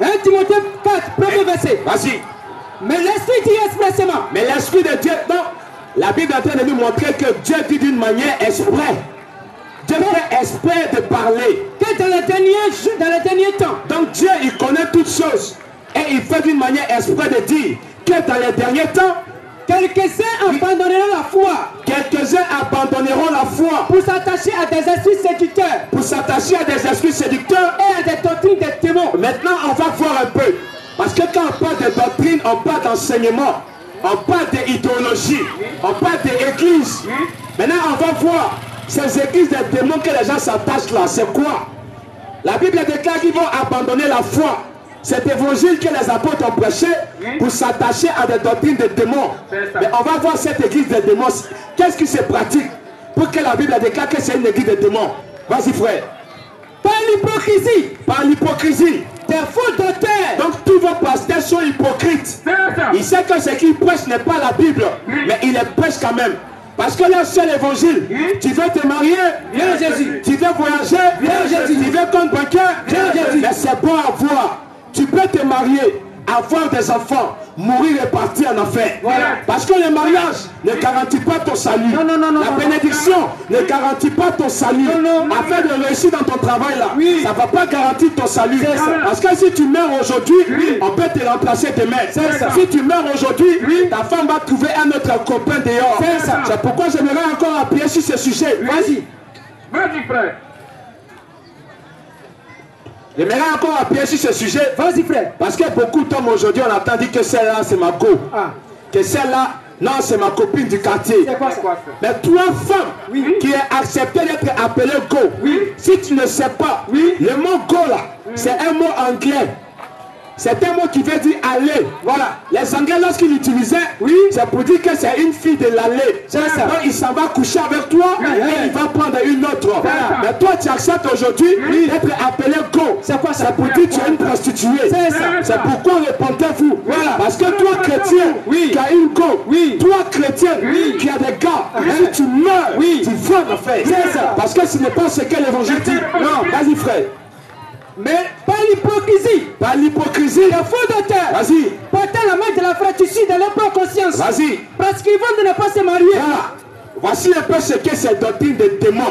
1 Timothée 4, premier verset. Vas-y. Mais l'Esprit dit expressément. Mais l'Esprit de Dieu, non. La Bible est en train de nous montrer que Dieu dit d'une manière exprès. Dieu fait exprès de parler. Que dans les derniers temps. Donc Dieu, il connaît toutes choses. Et il fait d'une manière exprès de dire que dans les derniers temps, quelques-uns abandonneront la foi. Quelques-uns abandonneront la foi. Pour s'attacher à des esprits séducteurs. Pour s'attacher à des esprits séducteurs. Et à des doctrines des démons. Maintenant, on va voir un peu. Parce que quand on parle de doctrine, on parle d'enseignement. On parle d'idéologie. On parle d'église. Maintenant, on va voir ces églises des démons que les gens s'attachent là. C'est quoi? La Bible déclare qu'ils vont abandonner la foi. Cet évangile que les apôtres ont prêché pour s'attacher à des doctrines de démons. Mais on va voir cette église des démons. Qu'est-ce qui se pratique pour que la Bible déclare que c'est une église de démons? Vas-y, frère. Par l'hypocrisie. Par l'hypocrisie. Des faux docteurs. Donc tous vos pasteurs sont hypocrites. Il sait que ce qu'ils prêchent n'est pas la Bible, mais il les prêche quand même. Parce qu'il y a un seul évangile. Tu veux te marier? Viens Jésus. Tu veux voyager? Viens Jésus. Tu veux compte bancaire? Viens Jésus. Mais c'est bon à voir. Tu peux te marier, avoir des enfants, mourir et partir en enfer. Voilà. Parce que le mariage ne garantit pas ton salut. Non, non, non, non, la non, bénédiction ne garantit pas ton salut. Non, non. Afin de réussir dans ton travail là, Oui. ça ne va pas garantir ton salut. C'est ça. Parce que si tu meurs aujourd'hui, on peut te remplacer demain. C'est ça. Si tu meurs aujourd'hui, ta femme va trouver un autre copain dehors. C'est ça. C'est pourquoi j'aimerais encore appuyer sur ce sujet. Vas-y. Vas-y, frère. J'aimerais encore appuyer sur ce sujet. Vas-y, frère. Parce que beaucoup d'hommes aujourd'hui, on entend dire que celle-là, c'est ma go. Ah. Que celle-là, non, c'est ma copine du quartier. C'est quoi ça? Mais toi, femme, qui est acceptée d'être appelée go, si tu ne sais pas, le mot go là, c'est un mot anglais. C'est un mot qui veut dire aller. Voilà. Les Anglais, lorsqu'ils l'utilisaient, c'est pour dire que c'est une fille de l'aller. C'est ça. Donc il s'en va coucher avec toi et il va prendre une autre. Voilà. Mais toi, tu acceptes aujourd'hui d'être appelé go. C'est quoi ça? C'est pour dire que tu es une prostituée. C'est ça. C'est pourquoi répondez-vous. Voilà. Parce que toi, chrétien, qui as une go, toi, chrétien, qui a des gars, si tu meurs, tu vas en enfer. C'est ça. Parce que ce n'est pas ce que l'évangile dit. Non, vas-y, frère. Mais pas l'hypocrisie. Pas l'hypocrisie. Le faux docteur. Vas-y. Portant la main de la fratricide dans leur propre conscience. Vas-y. Parce qu'ils vont de ne pas se marier. Voilà. Voici un peu ce que ces doctrines des démons,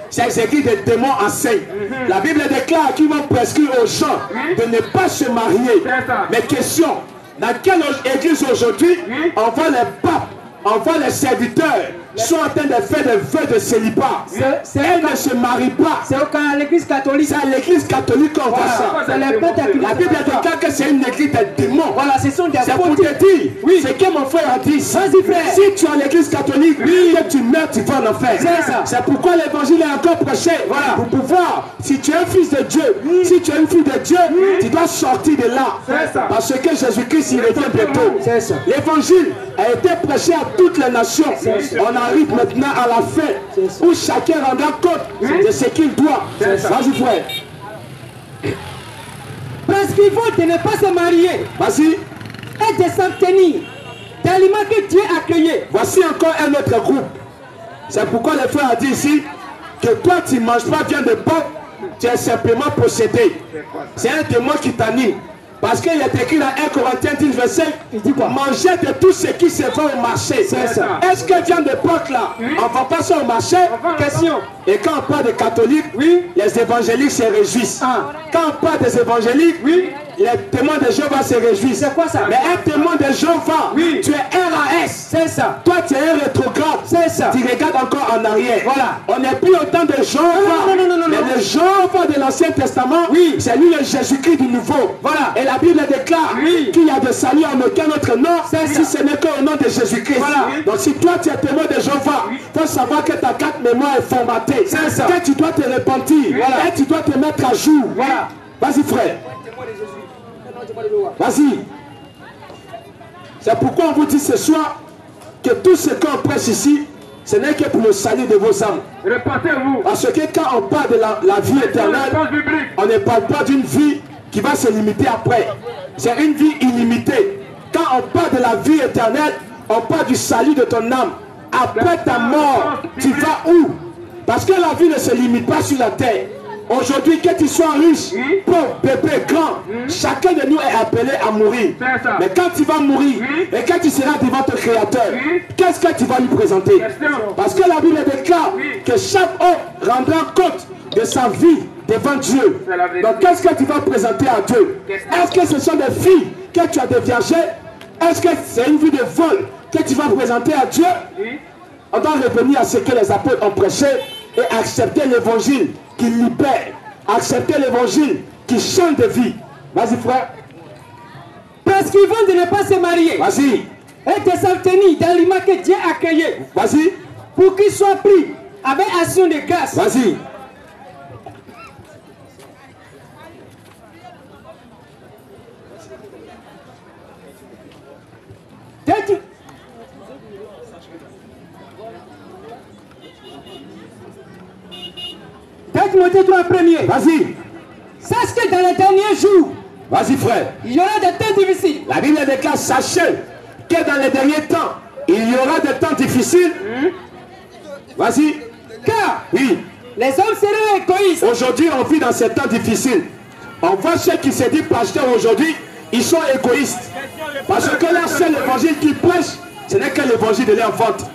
ces écrits des démons enseignent. La Bible déclare qu'ils vont prescrire aux gens de ne pas se marier. Mais question, dans quelle église aujourd'hui on voit les papes, on voit les serviteurs sont en train de faire des vœux de célibat. Elles ne se marient pas. C'est à l'église catholique. C'est à l'église catholique qu'on voit ça. C'est les prêtres qui La Bible déclare que c'est une église des démons. Voilà, ce sont des C'est pour te dire, ce que mon frère a dit. Vas-y, frère. Si tu es à l'église catholique, que tu meurs, tu vas en enfer. C'est ça. C'est pourquoi l'évangile est encore prêché. Voilà. Pour pouvoir, si tu es un fils de Dieu, si tu es une fille de Dieu, tu dois sortir de là. C'est ça. Parce que Jésus-Christ, il revient bientôt. C'est ça. L'évangile a été prêché à toutes les nations. On arrive maintenant à la fin où chacun rendra compte de ce qu'il doit. Vas-y, frère. Parce qu'il faut de ne pas se marier. Vas-y. Et de s'abstenir d'aliments que Dieu a créés. Voici encore un autre groupe. C'est pourquoi le frère a dit ici que toi tu ne manges pas viande de porc, tu es simplement possédé. C'est un témoin qui t'anime. Parce qu'il est écrit dans 1 Corinthiens 10, verset, il dit quoi? Mangez de tout ce qui se vend au marché. C'est ça. Est-ce que viande de porc là, on ne vend pas ça au marché? Question. Et quand on parle de catholiques, les évangéliques se réjouissent. Quand on parle des évangéliques, les témoins de Jéhovah se réjouissent. C'est quoi ça? Mais un témoin de Jéhovah, tu es RAS. C'est ça. Toi tu es un rétrograde. C'est ça. Tu regardes encore en arrière. Voilà. On n'est plus autant de Jéhovah. Non. Mais le Jéhovah de l'Ancien Testament, c'est lui le Jésus-Christ du Nouveau. Voilà. Et la Bible déclare qu'il y a de salut en aucun autre nom, si ce n'est qu'au nom de Jésus-Christ. Voilà. Donc si toi tu es témoin de Jéhovah, il faut savoir que ta carte mémoire est formatée. C'est ça. Que tu dois te repentir. Voilà. Et tu dois te mettre à jour. Voilà. Vas-y, frère. Vas-y. C'est pourquoi on vous dit ce soir que tout ce qu'on prêche ici, ce n'est que pour le salut de vos âmes. Répétez-vous. Parce que quand on parle de la vie éternelle, on ne parle pas d'une vie qui va se limiter après. C'est une vie illimitée. Quand on parle de la vie éternelle, on parle du salut de ton âme. Après ta mort, tu vas où? Parce que la vie ne se limite pas sur la terre. Aujourd'hui, que tu sois riche, pauvre, bébé, grand, chacun de nous est appelé à mourir. Mais quand tu vas mourir et quand tu seras devant ton Créateur, qu'est-ce que tu vas lui présenter? Parce que la Bible déclare que chaque homme rendra compte de sa vie devant Dieu. Donc qu'est-ce que tu vas présenter à Dieu? Est-ce que ce sont des filles que tu as déviagées? Est-ce que c'est une vie de vol que tu vas présenter à Dieu? On doit revenir à ce que les apôtres ont prêché et accepter l'évangile qui libère, accepter l'évangile qui change de vie. Vas-y, frère. Parce qu'ils vont de ne pas se marier. Vas-y. Et de s'abstenir d'aliments que Dieu a créés. Vas-y. Pour qu'ils soient pris avec action de grâce. Vas-y. Timothée 3 premier. Vas-y. Sache que dans les derniers jours, vas-y, frère, il y aura des temps difficiles. La Bible déclare, sachez que dans les derniers temps, il y aura des temps difficiles. Vas-y. Car Oui. les hommes seraient égoïstes. Aujourd'hui, on vit dans ces temps difficiles. On voit ceux qui se disent pasteurs aujourd'hui, ils sont égoïstes. Parce que leur seul évangile qu'ils prêchent, ce n'est que l'évangile de leur vente.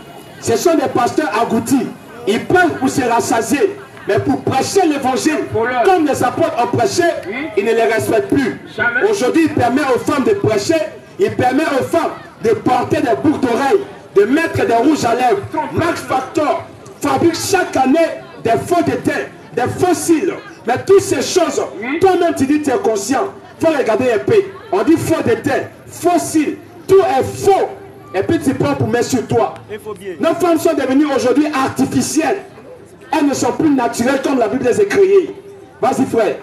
Ce sont des pasteurs agoutis. Ils prêchent pour se rassasier. Mais pour prêcher l'évangile, comme les apôtres ont prêché, ils ne les respectent plus. Aujourd'hui, il permet aux femmes de prêcher, il permet aux femmes de porter des boucles d'oreilles, de mettre des rouges à lèvres. Max Factor fabrique chaque année des faux détails, des faux cils. Mais toutes ces choses, toi-même tu dis que tu es conscient. Il faut regarder un peu. On dit faux détails, faux cils. Tout est faux. Et puis tu prends pour mettre sur toi. Nos femmes sont devenues aujourd'hui artificielles. Elles ne sont plus naturelles comme la Bible les a créées. Vas-y frère.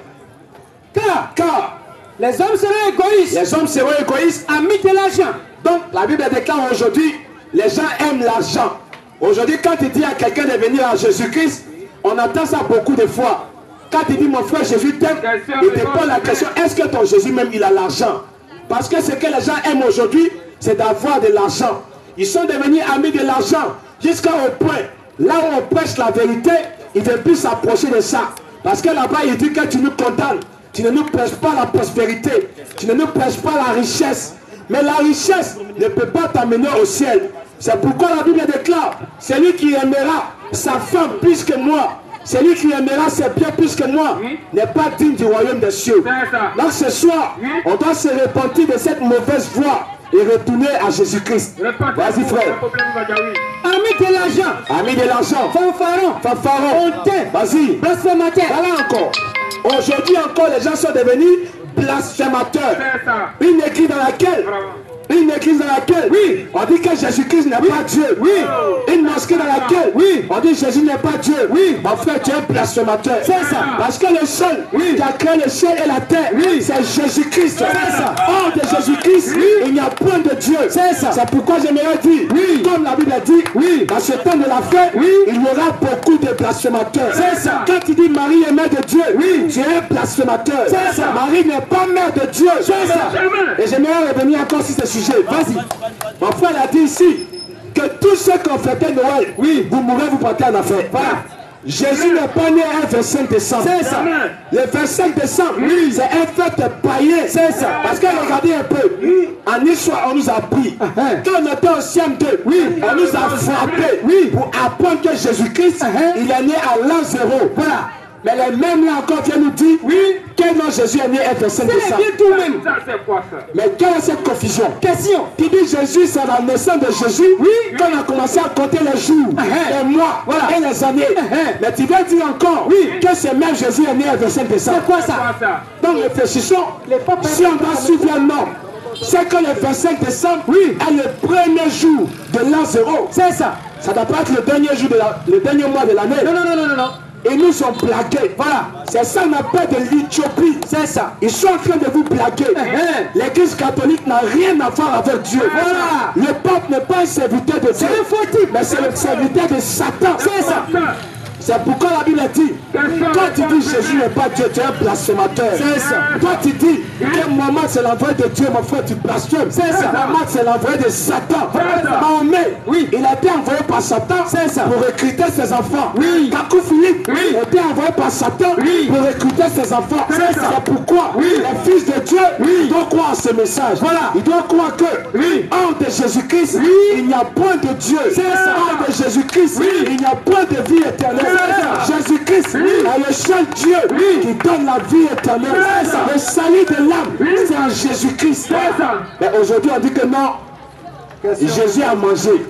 Car les hommes seraient égoïstes. Les hommes seront égoïstes. Amis de l'argent. Donc la Bible déclare aujourd'hui, les gens aiment l'argent. Aujourd'hui, quand tu dis à quelqu'un de venir à Jésus-Christ, on entend ça beaucoup de fois. Quand tu dis mon frère Jésus t'aime, il te pose la question, est-ce que ton Jésus même il a l'argent? Parce que ce que les gens aiment aujourd'hui, c'est d'avoir de l'argent. Ils sont devenus amis de l'argent jusqu'au point, là où on prêche la vérité, ils ne veulent plus s'approcher de ça. Parce que là-bas, il dit que tu nous condamnes. Tu ne nous prêches pas la prospérité. Tu ne nous prêches pas la richesse. Mais la richesse ne peut pas t'amener au ciel. C'est pourquoi la Bible déclare, celui qui aimera sa femme plus que moi, celui qui aimera ses biens plus que moi, n'est pas digne du royaume des cieux. Donc ce soir, on doit se repentir de cette mauvaise voie et retourner à Jésus-Christ. Vas-y frère. Amis de l'argent. Amis de l'argent. Fanfaron. Hontain. Vas-y. Blasphémateur. Voilà encore. Aujourd'hui encore, les gens sont devenus blasphémateurs. Une église dans laquelle on dit que Jésus-Christ n'est pas Dieu. Une mosquée dans laquelle on dit Jésus n'est pas Dieu. Mon frère, tu es un blasphémateur. C'est ça. Parce que le seul qui a créé le ciel et la terre, c'est Jésus-Christ. C'est ça. Hors de Jésus-Christ, il n'y a point de Dieu. C'est ça. C'est pourquoi j'aimerais dire, comme la Bible a dit, dans ce temps de la fin, il y aura beaucoup de blasphémateurs. C'est ça. Quand tu dis Marie est mère de Dieu, tu es un blasphémateur. C'est ça. Marie n'est pas mère de Dieu. C'est ça. Et j'aimerais revenir encore sur ce sujet. Vas-y. Mon frère a dit ici que tous ceux qui ont fêté Noël, vous mourrez, vous partez en affaire. Voilà. Jésus n'est pas né un 25 décembre. C'est ça. Le 25 décembre, c'est un fête païen. C'est ça. Parce que regardez un peu, en histoire, on nous a pris. Quand on était au CM2, on nous a frappé pour apprendre que Jésus-Christ, il est né à l'an 0. Voilà. Mais les mêmes là encore viennent nous dire que non, Jésus est né un 25 décembre. C'est tout même. Mais quelle est cette confusion? Question. Tu dis Jésus, c'est la naissance de Jésus. Quand on a commencé à compter les jours, les mois et les années. Mais tu vas dire encore que c'est même Jésus est né un 25 décembre. C'est quoi ça? Donc réfléchissons. Si on doit suivre un nom, c'est que le 25 décembre est le premier jour de l'an 0. C'est ça. Ça doit pas être le dernier jour le dernier mois de l'année. Non. Et nous sommes plaqués. Voilà. C'est ça qu'on appelle de l'Éthiopie. C'est ça. Ils sont en train de vous plaquer. L'église catholique n'a rien à voir avec Dieu. Voilà. Le pape n'est pas un serviteur de Dieu. C'est un faux type. Mais c'est le serviteur de Satan. C'est ça. C'est pourquoi la Bible dit, quand tu dis Jésus n'est pas Dieu, tu es un blasphémateur. C'est ça. Toi tu dis que Mohamed c'est l'envoyé de Dieu, mon frère, tu blasphèmes. C'est ça. Mohamed c'est l'envoyé de Satan. Mahomet, il a été envoyé par Satan pour recruter ses enfants. Kakou Philippe a été envoyé par Satan pour recruter ses enfants. C'est pourquoi le Fils de Dieu doit croire en ce message. Voilà. Il doit croire que hors de Jésus-Christ, il n'y a point de Dieu. Hors de Jésus-Christ, il n'y a point de vie éternelle. Jésus-Christ est le seul Dieu qui donne la vie éternelle. Le salut de l'âme, c'est en Jésus-Christ. Mais aujourd'hui, on dit que non, Jésus a mangé.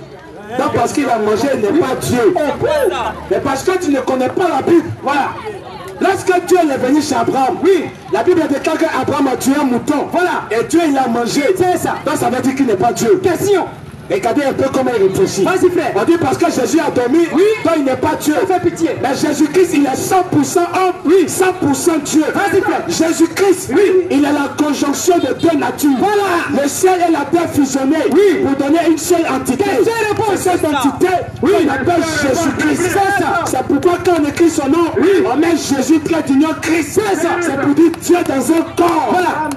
Non, parce qu'il a mangé, il n'est pas Dieu. Mais parce que tu ne connais pas la Bible. Voilà. Lorsque Dieu est venu chez Abraham, la Bible déclare qu'Abraham a tué un mouton. Voilà. Et Dieu, il a mangé. C'est ça. Donc ça veut dire qu'il n'est pas Dieu. Question. Regardez un peu comment il réfléchit. Vas-y frère. On dit parce que Jésus a dormi, donc il n'est pas Dieu. Fais pitié. Mais Jésus-Christ, il est 100% homme, 100% Dieu. Vas-y frère. Jésus-Christ, il est la conjonction de deux natures. Voilà. Le ciel et la terre fusionnés pour donner une seule entité. Cette entité, on appelle Jésus-Christ. C'est ça. C'est pourquoi quand on écrit son nom, on met Jésus trait d'union Christ. C'est ça. C'est pour dire Dieu dans un corps. Voilà.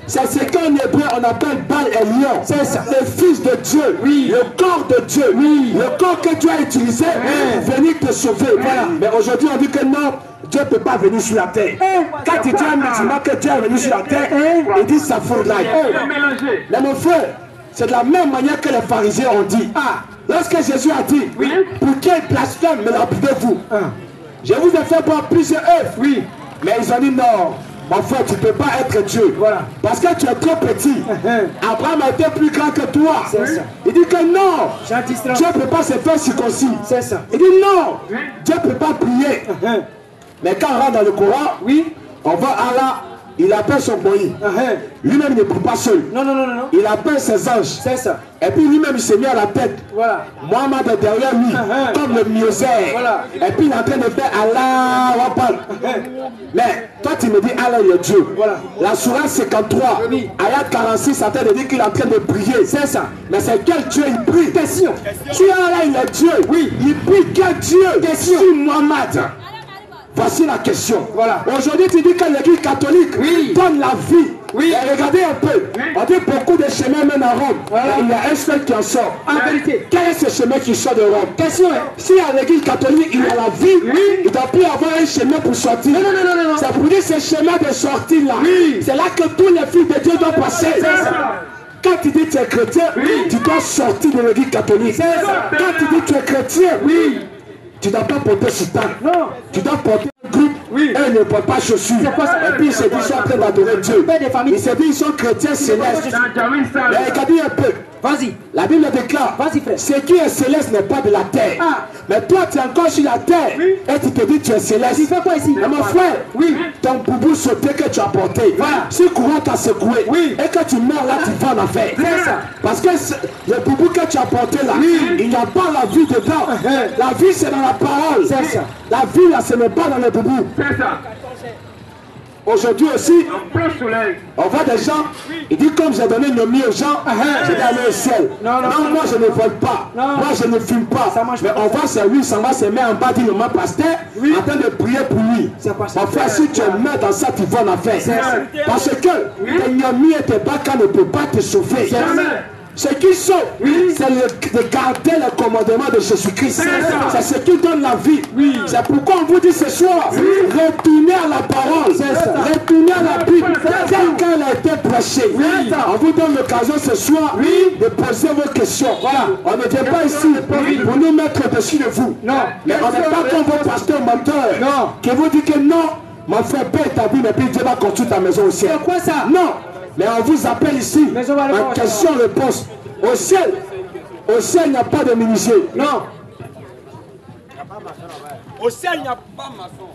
C'est ce qu'en hébreu on appelle Baal Elion. C'est ça. Le fils de Dieu. Oui. Le corps de Dieu. Oui. Le corps que Dieu a utilisé pour venir te sauver. Voilà. Mais aujourd'hui on dit que non, Dieu ne peut pas venir sur la terre. Quand il dit un musulman que Dieu est venu sur la terre, il dit ça fout là. Mais mon frère, c'est de la même manière que les pharisiens ont dit. Ah, lorsque Jésus a dit, pour quel blasphème me lapidez-vous? Je vous ai fait boire plusieurs œufs. Oui. Mais ils ont dit non. Mon frère, tu ne peux pas être Dieu. Voilà. Parce que tu es trop petit. Abraham a été plus grand que toi. Ça. Il dit que non. Dieu ne peut pas se faire circoncis. C'est ça. Il dit non. Dieu ne peut pas prier. Mais quand on rentre dans le Coran, on va à Allah. Il appelle son pays. Lui-même ne prie pas seul. Non. Il appelle ses anges. C'est ça. Et puis lui-même il s'est mis à la tête. Voilà. Mohamed est derrière lui. Comme le miosère. Voilà. Et puis il est en train de faire Allah Wapal. Mais toi tu me dis Allah il est Dieu. Voilà. La sourate 53, ayat 46, en train de dire qu'il est en train de prier. C'est ça. Mais c'est quel Dieu il prie? Question. Si Allah il est Dieu, il prie quel Dieu? Question. Si Mohamed. Voici la question. Voilà. Aujourd'hui, tu dis que l'église catholique donne la vie. Oui. Et regardez un peu. On dit beaucoup de chemins mènent à Rome. Voilà. Il y a un seul qui en sort. En vérité, quel est ce chemin qui sort de Rome? Question. Si à l'église catholique il y a la vie, il ne doit plus avoir un chemin pour sortir. Non. C'est pour dire ce chemin de sortie là. C'est là que tous les fils de Dieu doivent passer. Quand tu dis que tu es chrétien, tu dois sortir de l'église catholique. Quand tu dis que tu es chrétien, tu ne dois pas porter soutane. Non. Tu dois porter un groupe. Et ils ne portent pas chaussures. Et puis ils se disent qu'ils sont en train d'adorer Dieu. Ils se disent qu'ils sont chrétiens célestes. Mais regardez un peu. Vas-y. La Bible déclare. Vas-y frère. Ce qui est céleste n'est pas de la terre. Mais toi tu es encore sur la terre. Et tu te dis que tu es céleste. Tu fais quoi ici? Mais mon frère, ton boubou sauté que tu as porté. Si le courant t'a secoué. Et que tu meurs là, tu vas en enfer. Parce que le boubou que tu as porté là, il n'y a pas la vie dedans. La vie c'est dans la parole. La vie là, ce n'est pas dans le boubou. C'est ça. Aujourd'hui aussi, on voit des gens, ils disent comme j'ai donné une nuit aux gens, je vais aller au ciel. Non, moi je ne vole pas, moi je ne fume pas. Mais on voit c'est lui, ça va se mettre en bas du moment pasteur, en train de prier pour lui. Mon frère, si tu es mets dans ça, tu vas en affaire. Parce que tes nuits et tes bacs ne peuvent pas te sauver. Ce qui sauve, c'est de garder le commandement de Jésus-Christ. C'est ce qui donne la vie. C'est pourquoi on vous dit ce soir, retournez à la parole, retournez à la Bible, telle qu'elle a été prêchée. On vous donne l'occasion ce soir de poser vos questions. Voilà. On ne vient pas ici pour nous mettre dessus de vous. Mais on n'est pas comme vos pasteurs menteurs qui vous dit que non, mon frère, paie ta vie, mais puis Dieu va construire ta maison au ciel. C'est quoi ça? Non. Mais on vous appelle ici en question-réponse. Au ciel, il n'y a pas de menuisier. Non. Au ciel, il n'y a pas maçon.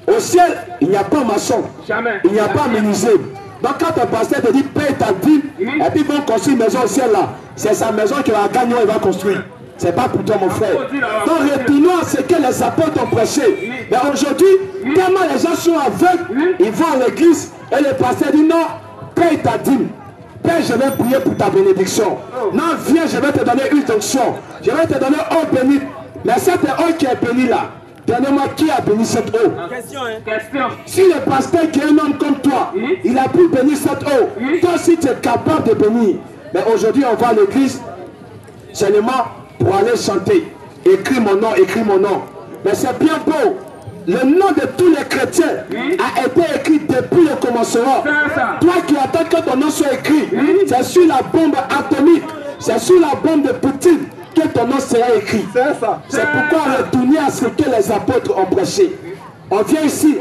Au ciel, il n'y a pas maçon. Jamais. Il n'y a pas menuisier. Donc quand un pasteur te dit paye ta dîme, et puis ils vont construire une maison au ciel là, c'est sa maison qu'il va gagner, il va construire. C'est pas pour toi mon frère. Donc retournons à ce que les apôtres ont prêché. Mais aujourd'hui, tellement les gens sont aveugles, ils vont à l'église et le pasteur dit non, paye ta dîme. Père, je vais prier pour ta bénédiction. Non, viens, je vais te donner une onction. Je vais te donner eau bénite. Mais cette eau qui est bénie là, donnez-moi qui a béni cette eau. Question. Si le pasteur qui est un homme comme toi, il a pu bénir cette eau, toi aussi tu es capable de bénir. Mais aujourd'hui, on va à l'église seulement pour aller chanter. Écris mon nom, écris mon nom. Mais c'est bien beau. Le nom de tous les chrétiens a été écrit depuis le commencement. Toi qui attends que ton nom soit écrit, c'est sur la bombe atomique, c'est sur la bombe de Poutine que ton nom sera écrit. C'est pourquoi retourner à ce que les apôtres ont prêché. On vient ici,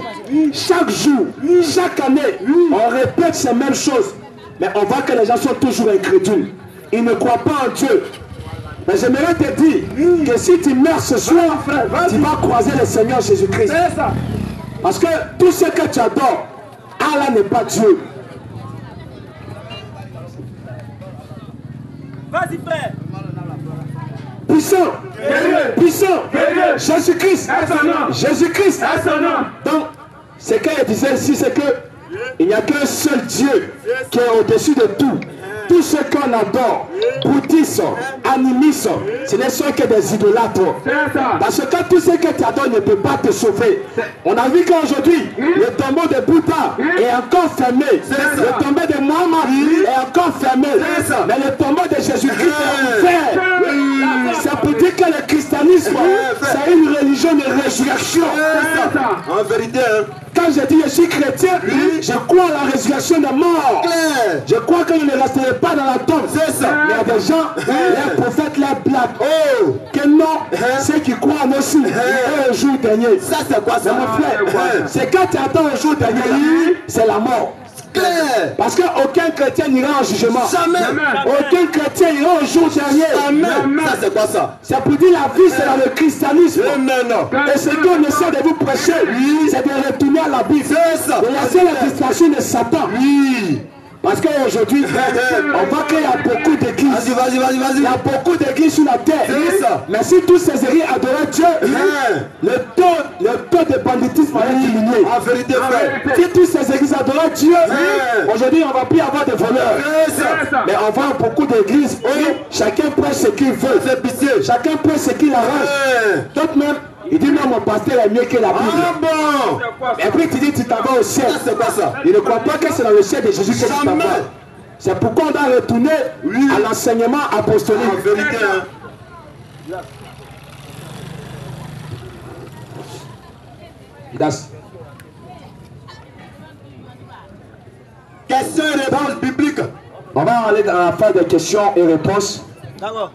chaque jour, chaque année, on répète ces mêmes choses. Mais on voit que les gens sont toujours incrédules. Ils ne croient pas en Dieu. Mais j'aimerais te dire que si tu meurs ce soir, tu vas croiser le Seigneur Jésus-Christ. Parce que tout ce que tu adores, Allah n'est pas Dieu. Vas-y frère. Puissant, puissant, Jésus-Christ, Jésus-Christ. Donc, ce qu'elle disait ici, c'est que il n'y a qu'un seul Dieu qui est au-dessus de tout. Tous ceux qu'on adore, bouddhistes, animistes, ce ne sont que des idolâtres. Parce que tous ceux que tu adores ne peuvent pas te sauver. On a vu qu'aujourd'hui, le tombeau de Bouddha est encore fermé. Le tombeau de Mohammed est encore fermé. Mais le tombeau de Jésus-Christ est ouvert. C'est pour dire que le christianisme, c'est une religion de résurrection. En vérité, hein. Quand je dis je suis chrétien, je crois à la résurrection des morts. Je crois que je ne resterai pas dans la tombe. C'est ça. Mais il y a des gens, les prophètes, les blagues. Oh, que non, ceux qui croient en aussi, au jour dernier. Ça, c'est quoi ça? Mon frère, c'est quand tu attends au jour dernier, c'est la mort. Parce qu'aucun chrétien n'ira en jugement. Jamais. Aucun chrétien ira au jour dernier. Amen. Ça, c'est quoi ça? C'est pour dire la vie, c'est dans le christianisme. Amen. Et ce qu'on essaie de vous prêcher, c'est de retourner à la Bible. C'est ça. De laisser la distraction de Satan. Oui. Parce qu'aujourd'hui, on voit qu'il y a beaucoup d'églises. Vas-y. Il y a beaucoup d'églises sur la terre. C'est ça. Mais si tous ces héros adoraient Dieu, le taux de banditisme va diminuer. En vérité, frère. Si tous ces églises adoraient Dieu, aujourd'hui on ne va plus avoir de voleurs. C'est ça. Mais on voit beaucoup d'églises où chacun prêche ce qu'il veut. C'est pitié. Chacun prêche ce qu'il arrange. D'autres même, il dit non, mon pasteur est mieux que la Bible. Ah bon. Et puis tu dis tu t'en vas au ciel. Ça, c'est quoi ça? Il ne croit pas que c'est dans le ciel de Jésus que tu t'en Jamais. vas. C'est pourquoi on doit retourner à l'enseignement apostolique. En vérité, hein. Questions et réponses bibliques. On va aller dans la phase de questions et réponses. D'accord.